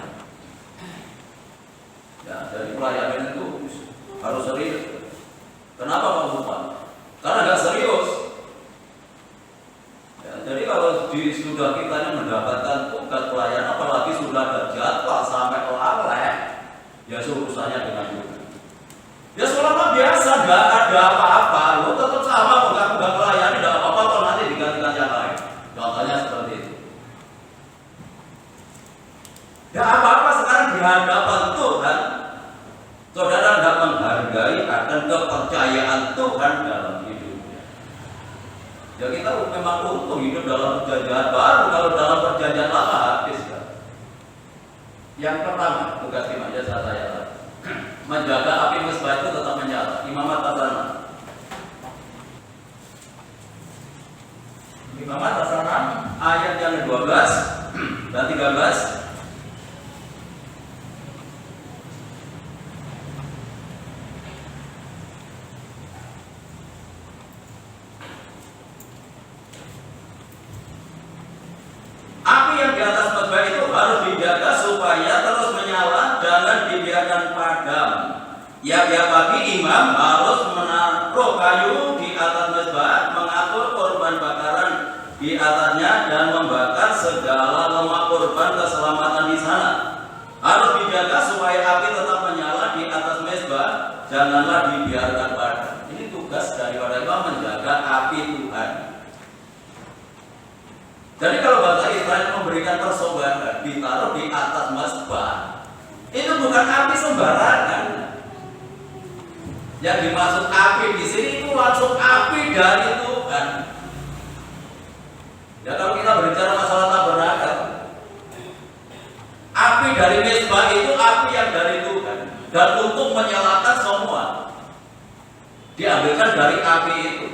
Ya, dari pelayanan itu harus serius. Kenapa Pak Bupati? Karena nggak serius. Ya, jadi kalau sudah kita mendapatkan tugas pelayanan, apalagi sudah ada jadwal sampai lalai, ya urusannya dengan Tuhan. Ya selama biasa nggak ada apa-apa, lo tetap sama, nggak melayani, nggak apa-apa, kalau nanti digantikan yang lain. kepercayaan Tuhan dalam hidupnya. Ya kita memang untung hidup dalam perjanjian baru, kalau dalam perjanjian lama habis kan. Yang pertama, tugas imam saya menjaga api mezbah itu tetap menyala. Imamat Tasana. Imamat Tasana ayat yang ke-12 dan 13. Api yang di atas mezbah itu harus dijaga supaya terus menyala, jangan dibiarkan padam. Tiap pagi imam harus menaruh kayu di atas mezbah, mengatur korban bakaran di atasnya dan membakar segala lemak korban keselamatan di sana. Harus dijaga supaya api tetap menyala di atas mezbah, janganlah dibiarkan padam. Ini tugas daripada imam, menjaga api Tuhan. Jadi kalau bangsa Israel memberikan persembahan ditaruh di atas mezbah, itu bukan api sembarangan. Yang dimaksud api di sini itu langsung api dari Tuhan. Ya kalau kita berbicara masalah tabernakel, api dari mezbah itu api yang dari Tuhan, dan untuk menyalakan semua diambilkan dari api itu.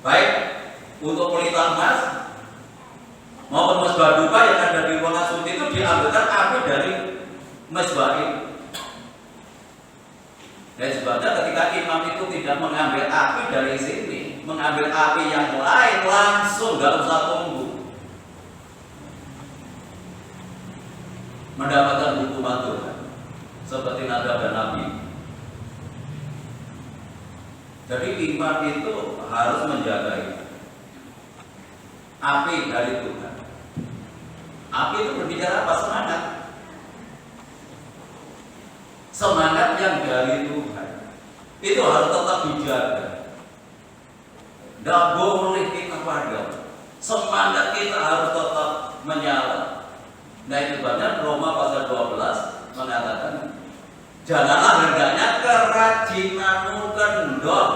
Baik untuk pelita emas maupun mezbah dupa yang ada di ruangan suci itu diambilkan api dari mezbah itu. Dan sebabnya ketika imam itu tidak mengambil api dari sini, mengambil api yang lain, langsung gak usah tunggu mendapatkan hukuman Tuhan seperti Nadab dan Nabi. Jadi imam itu harus menjaga itu. Api dari Tuhan. Api itu berbicara apa? Semangat. Semangat yang dari Tuhan itu harus tetap dijaga. Tidak boleh kita padam. Semangat kita harus tetap menyala. Nah itu sebabnya Roma pasal 12 mengatakan, janganlah hendaknya kerajinanmu kendor.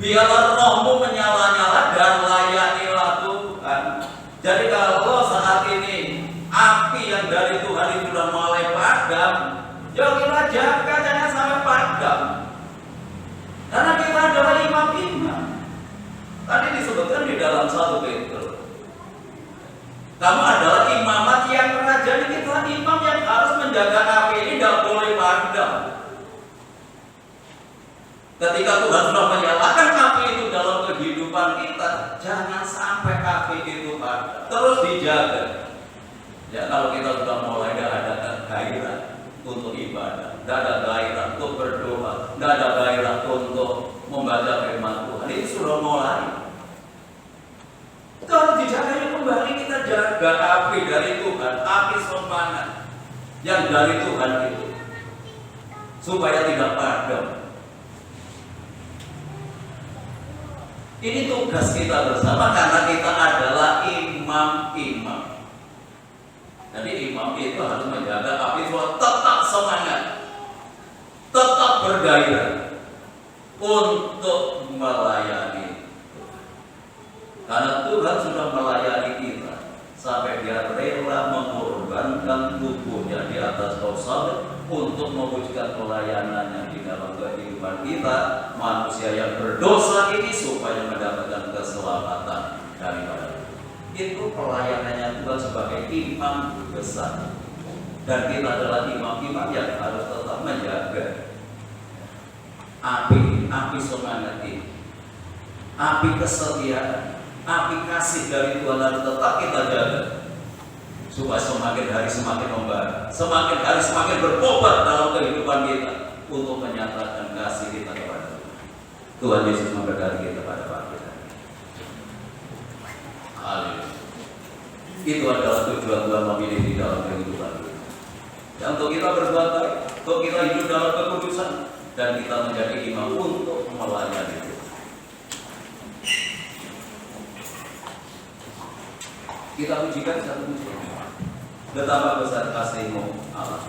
Biarlah rohmu menyala-nyala dan layanilah Tuhan. Jadi kalau saat ini api yang dari Tuhan itu sudah mulai padam, ya kita jaga jangan sampai padam. Karena kita adalah imam-imam. Tadi disebutkan di dalam 1 Petrus, kamu adalah imamat yang kerajaan. Kita imam yang harus menjaga api ini, tidak boleh padam. Ketika Tuhan sudah menyalakan api itu dalam kehidupan kita, jangan sampai api itu padam. Terus dijaga. Ya kalau kita sudah mulai tidak ada gairah untuk ibadah, tidak ada gairah untuk berdoa, tidak ada gairah untuk membaca firman Tuhan, ini sudah mulai. Kalau dijaga kembali, kita jaga api dari Tuhan, api semangat yang dari Tuhan itu, supaya tidak padam. Ini tugas kita bersama karena kita adalah imam-imam. Jadi imam itu harus menjaga api Tuhan tetap semangat, tetap bergairah untuk melayani. Karena Tuhan sudah melayani kita sampai Dia rela mengorbankan tubuhnya di atas kayu salib untuk mewujudkan pelayanannya di dalam kehidupan kita, manusia yang berdosa ini, supaya mendapatkan keselamatan daripada itu. Pelayanannya Tuhan sebagai imam besar, dan kita adalah imam-imam yang harus tetap menjaga api semangat ini, api kesetiaan, api kasih dari Tuhan harus tetap kita jaga, supaya semakin hari semakin membara, semakin hari semakin berkobar dalam kehidupan kita untuk menyatakan kasih kita kepada Tuhan. Tuhan Yesus memberkati kita pada pagi hari. Haleluya. Itu adalah tujuan Tuhan memilih di dalam kehidupan kita. Dan untuk kita berbuat baik, untuk kita hidup dalam kekudusan, dan kita menjadi imam untuk melayani Tuhan. Kita pujikan satu pujian. Betapa besar kasih-Mu Allah.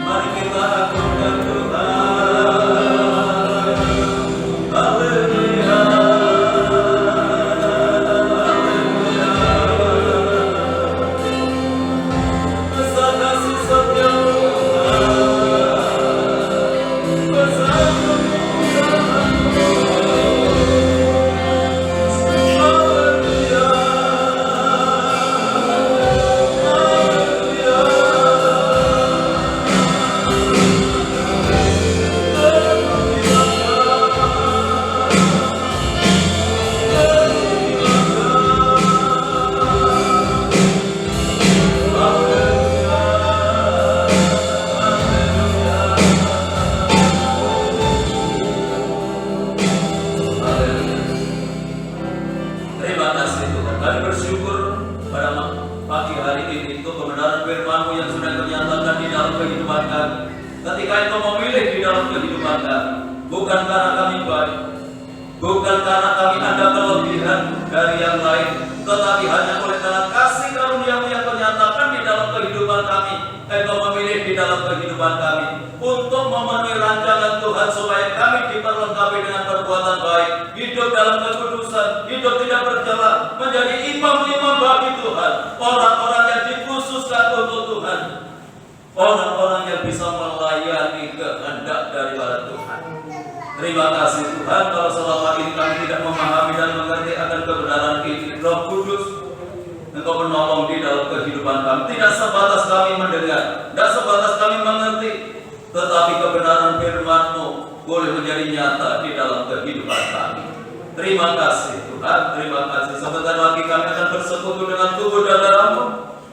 Mari kita agungkan Tuhan. dalam kehidupan kami. Ketika Engkau memilih di dalam kehidupan kami, bukan karena kami baik, bukan karena kami ada kelebihan dari yang lain, tetapi hanya oleh karena kasih karunia-Mu yang Kau nyatakan di dalam kehidupan kami. Engkau memilih di dalam kehidupan kami untuk memenuhi rancangan Tuhan, supaya kami diperlengkapi dengan perbuatan baik, hidup dalam kekudusan, hidup tidak bercela, menjadi imam-imam bagi Tuhan, orang-orang yang dikhususkan untuk Tuhan, orang-orang yang bisa melayani kehendak daripada Tuhan. Terima kasih Tuhan, kalau selama ini kami tidak memahami dan mengerti akan kebenaran ini, Roh Kudus, Engkau menolong di dalam kehidupan kami. Tidak sebatas kami mendengar, tidak sebatas kami mengerti, tetapi kebenaran firman-Mu boleh menjadi nyata di dalam kehidupan kami. Terima kasih Tuhan, terima kasih. Sebentar lagi kami akan bersekutu dengan tubuh dan darah-Mu.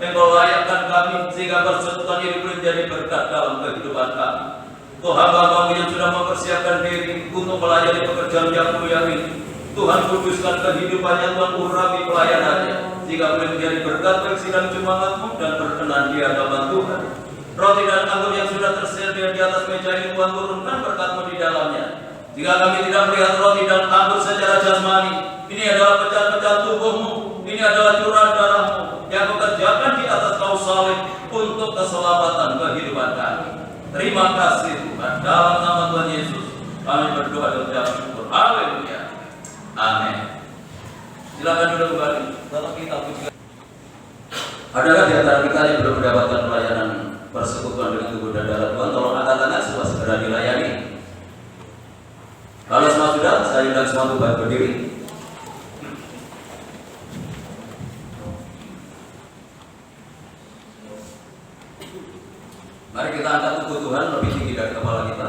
Engkau layakkan kami sehingga persekutuan ini boleh menjadi berkat dalam kehidupan kami. Tuhan hamba-Mu yang sudah mempersiapkan diri untuk melayani pekerjaan yang mulia ini, Tuhan kuduskan kehidupannya, Tuhan urapi pelayanannya, sehingga boleh menjadi berkat bagi sidang jemaat-Mu dan berkenan di hadapan Tuhan. Roti dan anggur yang sudah tersedia di atas meja ini, Tuhan turunkan berkat-Mu di dalamnya. Jika kami tidak melihat roti dan anggur secara jasmani, ini adalah pecahan-pecahan tubuh-Mu, ini adalah curahan darah-Mu yang Kau kerjakan di atas kayu salib untuk keselamatan kehidupan kami. Terima kasih Tuhan, dalam nama Tuhan Yesus kami berdoa dan mengucap syukur. Haleluya. Amin. Silakan duduk kembali. Kalau kita puji. Adakah di antara kita yang belum mendapatkan pelayanan persekutuan dengan tubuh dan darah Tuhan? Tolong angkat tangan supaya segera dilayani. Kalau semua sudah, saya undang semua untuk berdiri. Mari kita angkat tubuh Tuhan lebih tinggi dari kepala kita.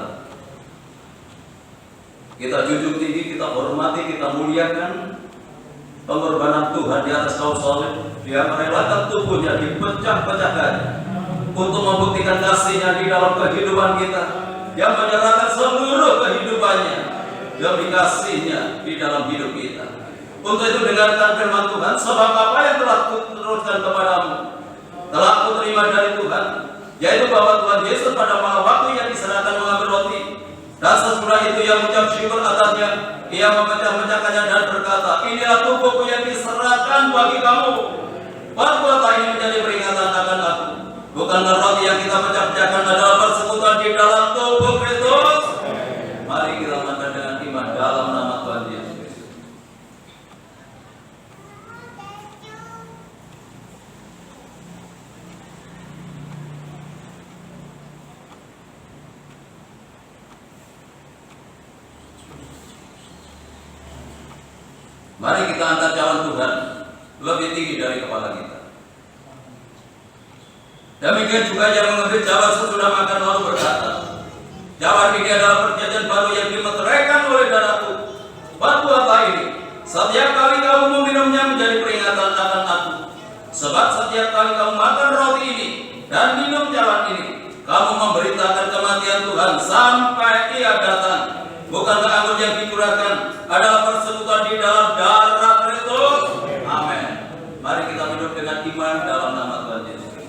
Kita junjung tinggi, kita hormati, kita muliakan pengorbanan Tuhan di atas kayu salib. Dia merelakan tubuhnya dipecah-pecahkan untuk membuktikan kasih-Nya di dalam kehidupan kita. Dia menyerahkan seluruh kehidupannya demi kasih-Nya di dalam hidup kita. Untuk itu dengarkan firman Tuhan, sebab apa yang telah kuteruskan kepadamu telah kuterima dari Tuhan, yaitu bahwa Tuhan Yesus pada malam waktu yang diserahkan mengambil roti, dan sesudah itu Ia mengucap syukur atasnya, Ia memecah-mecahkannya dan berkata, inilah tubuhku yang diserahkan bagi kamu. Perbuatan ini menjadi peringatan akan aku. Bukankah roti yang kita pecah-pecahkan adalah persekutuan di dalam tubuh Kristus? Mari kita makan dengan iman dalam nama Tuhan Yesus. Mari kita angkat cawan Tuhan lebih tinggi dari kepala kita. Demikian juga yang mengambil cawan sesudah makan lalu berkata, cawan ini adalah perjanjian baru yang dimeteraikan oleh darahku. Perbuatlah ini setiap kali kamu meminumnya menjadi peringatan akan aku. Sebab setiap kali kamu makan roti ini dan minum cawan ini, kamu memberitakan kematian Tuhan sampai Ia datang. Bukankah anggur yang dicurahkan adalah persekutuan di dalam darah Kristus? Amin. Mari kita hidup dengan iman dalam nama Tuhan Yesus.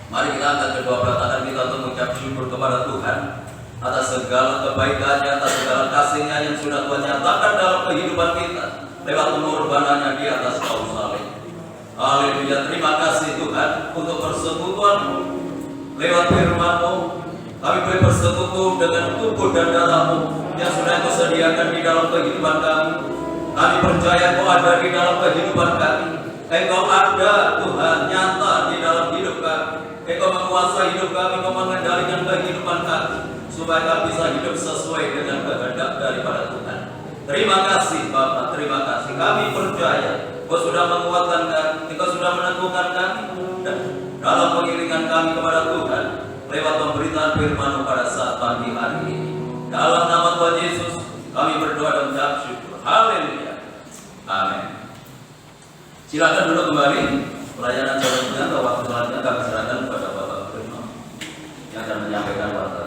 Mari kita angkat kedua belah tangan kita untuk mengucap syukur kepada Tuhan atas segala kebaikan-Nya, atas segala kasih-Nya yang sudah Tuhan nyatakan dalam kehidupan kita lewat pengorbanan-Nya di atas kayu salib. Haleluya. Terima kasih Tuhan untuk persekutuan-Mu. Lewat firman-Mu, kami boleh bersekutu dengan tubuh dan darah-Mu yang sudah Kau sediakan di dalam kehidupan kami. Kami percaya Kau ada di dalam kehidupan kami. Engkau ada Tuhan nyata di dalam hidup kami. Engkau menguasai hidup kami, Kau mengendalikan kehidupan kami, supaya kami bisa hidup sesuai dengan kehendak daripada Tuhan. Terima kasih Bapa, terima kasih. Kami percaya Kau sudah menguatkan kami, Kau sudah meneguhkan kami dalam pengiringan kami kepada Tuhan lewat pemberitaan firman-Mu pada saat pagi hari ini. Dalam nama Tuhan Yesus kami berdoa dan mengucap syukur. Haleluya. Amin. Silakan duduk kembali. Pelayanan selanjutnya atau waktu selanjutnya kami serahkan kepada Bapak Firman yang akan menyampaikan waktu.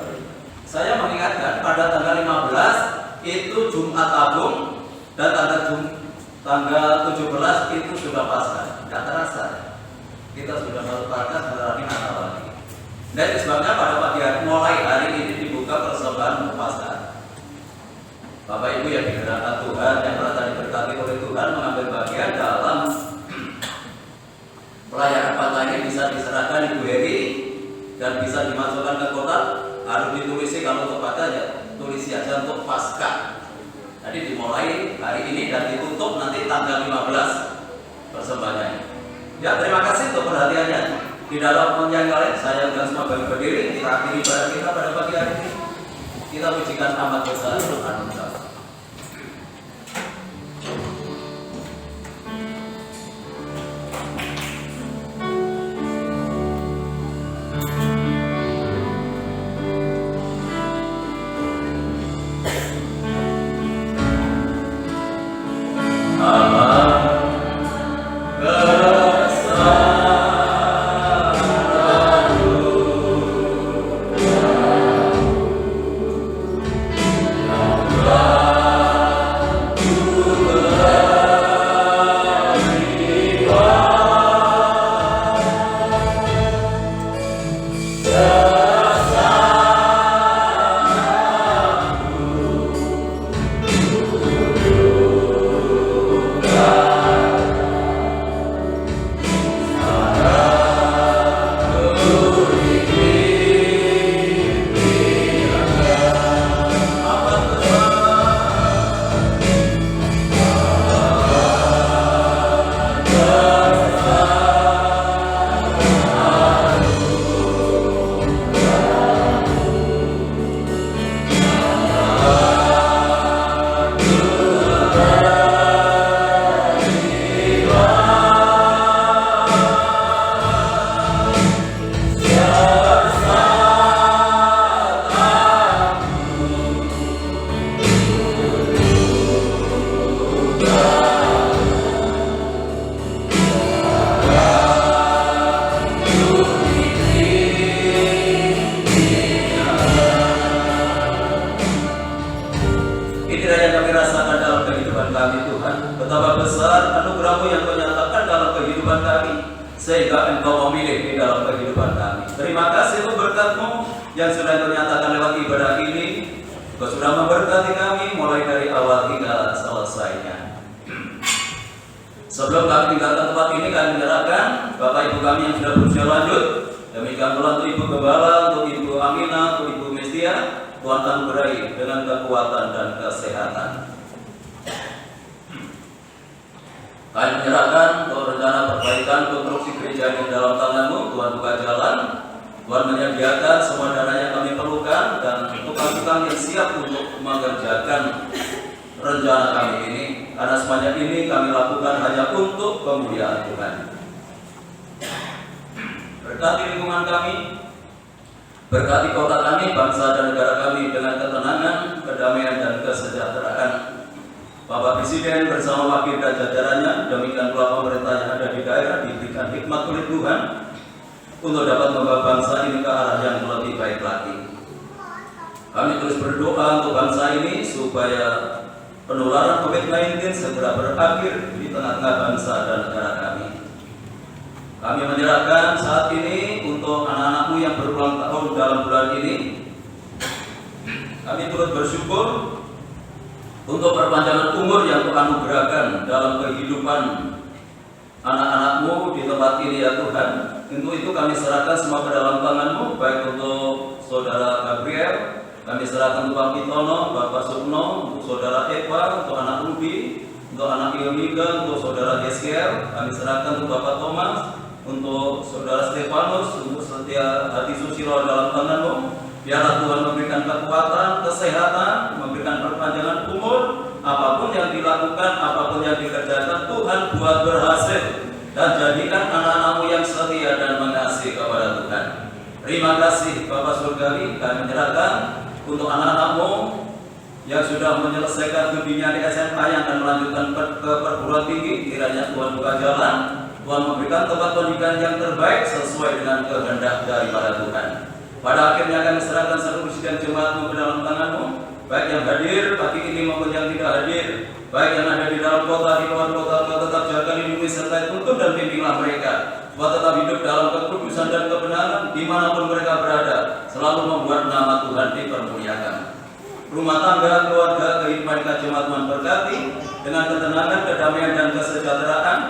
Saya mengingatkan pada tanggal 15 itu Jumat Agung dan tanggal 17 itu sudah Paskah. kita sudah melakukan sebentar lagi Natal lagi. Dan itu sebabnya pada pagi hari mulai hari ini dibuka persembahan Paskah. Bapak Ibu yang digerakkan Tuhan, yang merasa diberkati oleh Tuhan, mengambil bagian dalam pelayanan Paskah ini bisa diserahkan Ibu Heri dan bisa dimasukkan ke kotak. Harus ditulisi kalau untuk Paskah ya tulisi aja untuk Paskah. Jadi dimulai hari ini dan ditutup nanti tanggal 15 persembahannya. Ya, terima kasih untuk perhatiannya. Di dalam yang lain saya undang semua berdiri, kita akhiri ibadah kita pada pagi hari ini. Kita pujikan amat besar Tuhan. Sehingga Engkau memilih di dalam kehidupan kami. Terima kasih untuk berkat-Mu yang sudah Engkau nyatakan lewat ibadah ini. Engkau sudah memberkati kami mulai dari awal hingga selesainya. Sebelum kami tinggalkan tempat ini, kami menyerahkan Bapak Ibu kami yang sudah berusia lanjut. Demikian pula untuk Ibu Gembala, untuk Ibu Amina, untuk Ibu Mestia, Tuhan anugerahi dengan kekuatan dan kesehatan. Kami menyerahkan untuk rencana perbaikan konstruksi gereja di dalam tangan-Mu. Tuhan buka jalan, Tuhan menyediakan semua dana yang kami perlukan dan tukang-tukang yang siap untuk mengerjakan rencana kami ini. Karena semuanya ini kami lakukan hanya untuk kemuliaan Tuhan. Berkati lingkungan kami, berkati kota kami, bangsa dan negara kami dengan ketenangan, kedamaian dan kesejahteraan. Bapak Presiden bersama wakil dan jajarannya, demikian pula pemerintah yang ada di daerah diberikan hikmat oleh Tuhan untuk dapat membawa bangsa ini ke arah yang lebih baik lagi. Kami terus berdoa untuk bangsa ini supaya penularan COVID-19 segera berakhir di tengah-tengah bangsa dan negara kami. Kami menyerahkan saat ini untuk anak-anak-Mu yang berulang tahun dalam bulan ini. Kami turut bersyukur untuk perpanjangan umur yang Tuhan anugerahkan dalam kehidupan anak-anak-Mu di tempat ini ya Tuhan. Untuk itu kami serahkan semua ke dalam tangan-Mu, baik untuk Saudara Gabriel, kami serahkan untuk Pak Pitono, Bapak Sukno, untuk Saudara Eva, untuk anak Rudi, untuk anak Ilmiga, untuk Saudara Yeskiel, kami serahkan untuk Bapak Thomas, untuk Saudara Stefanus, untuk setia hati susilo dalam tangan-Mu. Biarlah Tuhan memberikan kekuatan, kesehatan, memberikan perpanjangan umur. Apapun yang dilakukan, apapun yang dikerjakan, Tuhan buat berhasil. Dan jadikan anak-anak-Mu yang setia dan mengasihi kepada Tuhan. Terima kasih Bapak Surgawi, kami menyerahkan untuk anak-anak-Mu yang sudah menyelesaikan studinya di SMA yang akan melanjutkan ke perguruan tinggi. Kiranya Tuhan buka jalan, Tuhan memberikan tempat pendidikan yang terbaik sesuai dengan kehendak daripada Tuhan. Pada akhirnya kami serahkan seluruh sidang jemaat-Mu ke dalam tangan-Mu, baik yang hadir pagi ini maupun yang tidak hadir. baik yang ada di dalam kota, di luar kota, Tuhan tetap jaga, lindungi, sertai, tuntun dan bimbinglah mereka. Tuhan tetap hidup dalam kekudusan dan kebenaran dimanapun mereka berada, selalu membuat nama Tuhan dipermuliakan. Rumah tangga, keluarga, kehidupan jemaat Tuhan berkati dengan ketenangan, kedamaian dan kesejahteraan.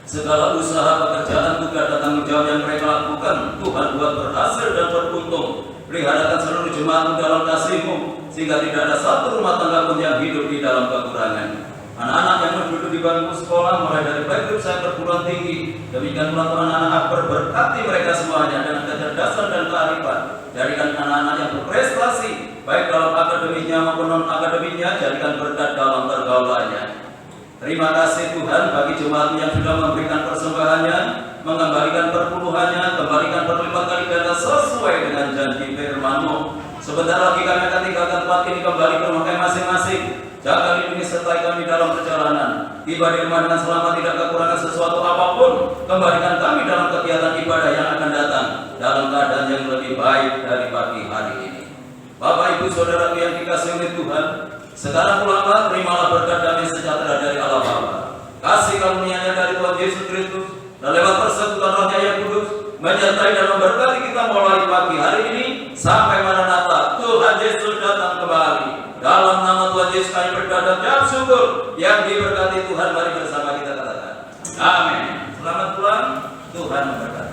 Segala usaha, pekerjaan, tugas dan tanggung jawab yang mereka lakukan, Tuhan buat berhasil dan beruntung. Peliharakan seluruh jemaat dalam kasih-Mu, sehingga tidak ada satu rumah tangga pun yang hidup di dalam kekurangan. Anak-anak yang duduk di bangku sekolah, mulai dari playgroup sampai perguruan tinggi, demikian pula anak-anak berkati mereka semuanya dengan kecerdasan dan kearifan. Jadikan anak-anak yang berprestasi, baik dalam akademiknya maupun non-akademiknya, jadikan berkat dalam pergaulannya. Terima kasih Tuhan bagi jemaat yang sudah memberikan persembahannya, mengembalikan perpuluhannya, kembalikan berlipat kali ganda sesuai dengan janji firman-Mu. Sebentar lagi kami akan tinggalkan tempat ini kembali ke rumah kami masing-masing. Jaga, lindungi, sertai kami dalam perjalanan. Tiba di rumah dengan selamat, tidak kekurangan sesuatu apapun. Kembalikan kami dalam kegiatan ibadah yang akan datang dalam keadaan yang lebih baik dari pagi hari ini. Bapak, Ibu, Saudaraku yang dikasihi oleh Tuhan, sekarang pulanglah, terimalah berkat damai sejahtera dari Allah Bapa, kasih karunia-Nya dari Tuhan Yesus Kristus, dan lewat persekutuan Roh-Nya yang kudus, menyertai dan memberkati kita mulai pagi hari ini sampai Maranatha Tuhan Yesus datang kembali. Dalam nama Tuhan Yesus kami berdoa dan jawab syukur. Yang diberkati Tuhan, mari bersama kita katakan amin. Selamat pulang, Tuhan memberkati.